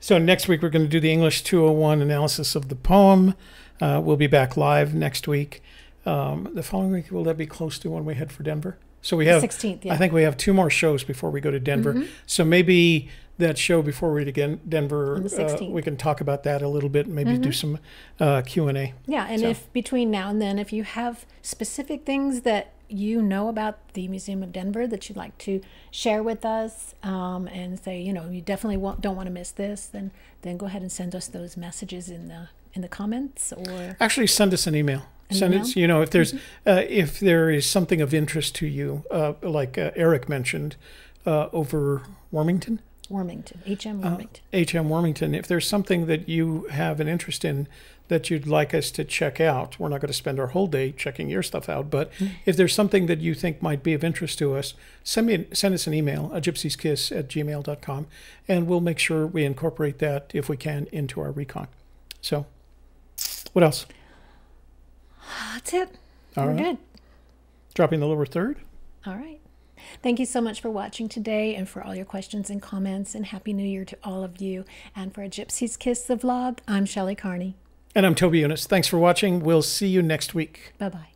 So next week, we're going to do the English 201 analysis of the poem. We'll be back live next week. The following week, will that be close to when we head for Denver? So we have 16th, yeah. I think we have 2 more shows before we go to Denver. Mm-hmm. So maybe that show before we get Denver, we can talk about that a little bit and maybe do some Q&A. Yeah, and if between now and then, if you have specific things that you know about the Museum of Denver that you'd like to share with us and say, you definitely don't want to miss this, then go ahead and send us those messages in the comments, or actually send us an email. Send it. If there's if there is something of interest to you, like Eric mentioned, over Warmington, HM Warmington. If there's something that you have an interest in that you'd like us to check out, we're not going to spend our whole day checking your stuff out. But if there's something that you think might be of interest to us, send us an email, gypsieskiss@gmail.com, and we'll make sure we incorporate that if we can into our recon. So, what else? That's it. We're good. Dropping the lower third. All right. Thank you so much for watching today and for all your questions and comments, and Happy New Year to all of you. And for a Gypsy's Kiss the vlog, I'm Shelley Carney. And I'm Toby Eunice. Thanks for watching. We'll see you next week. Bye-bye.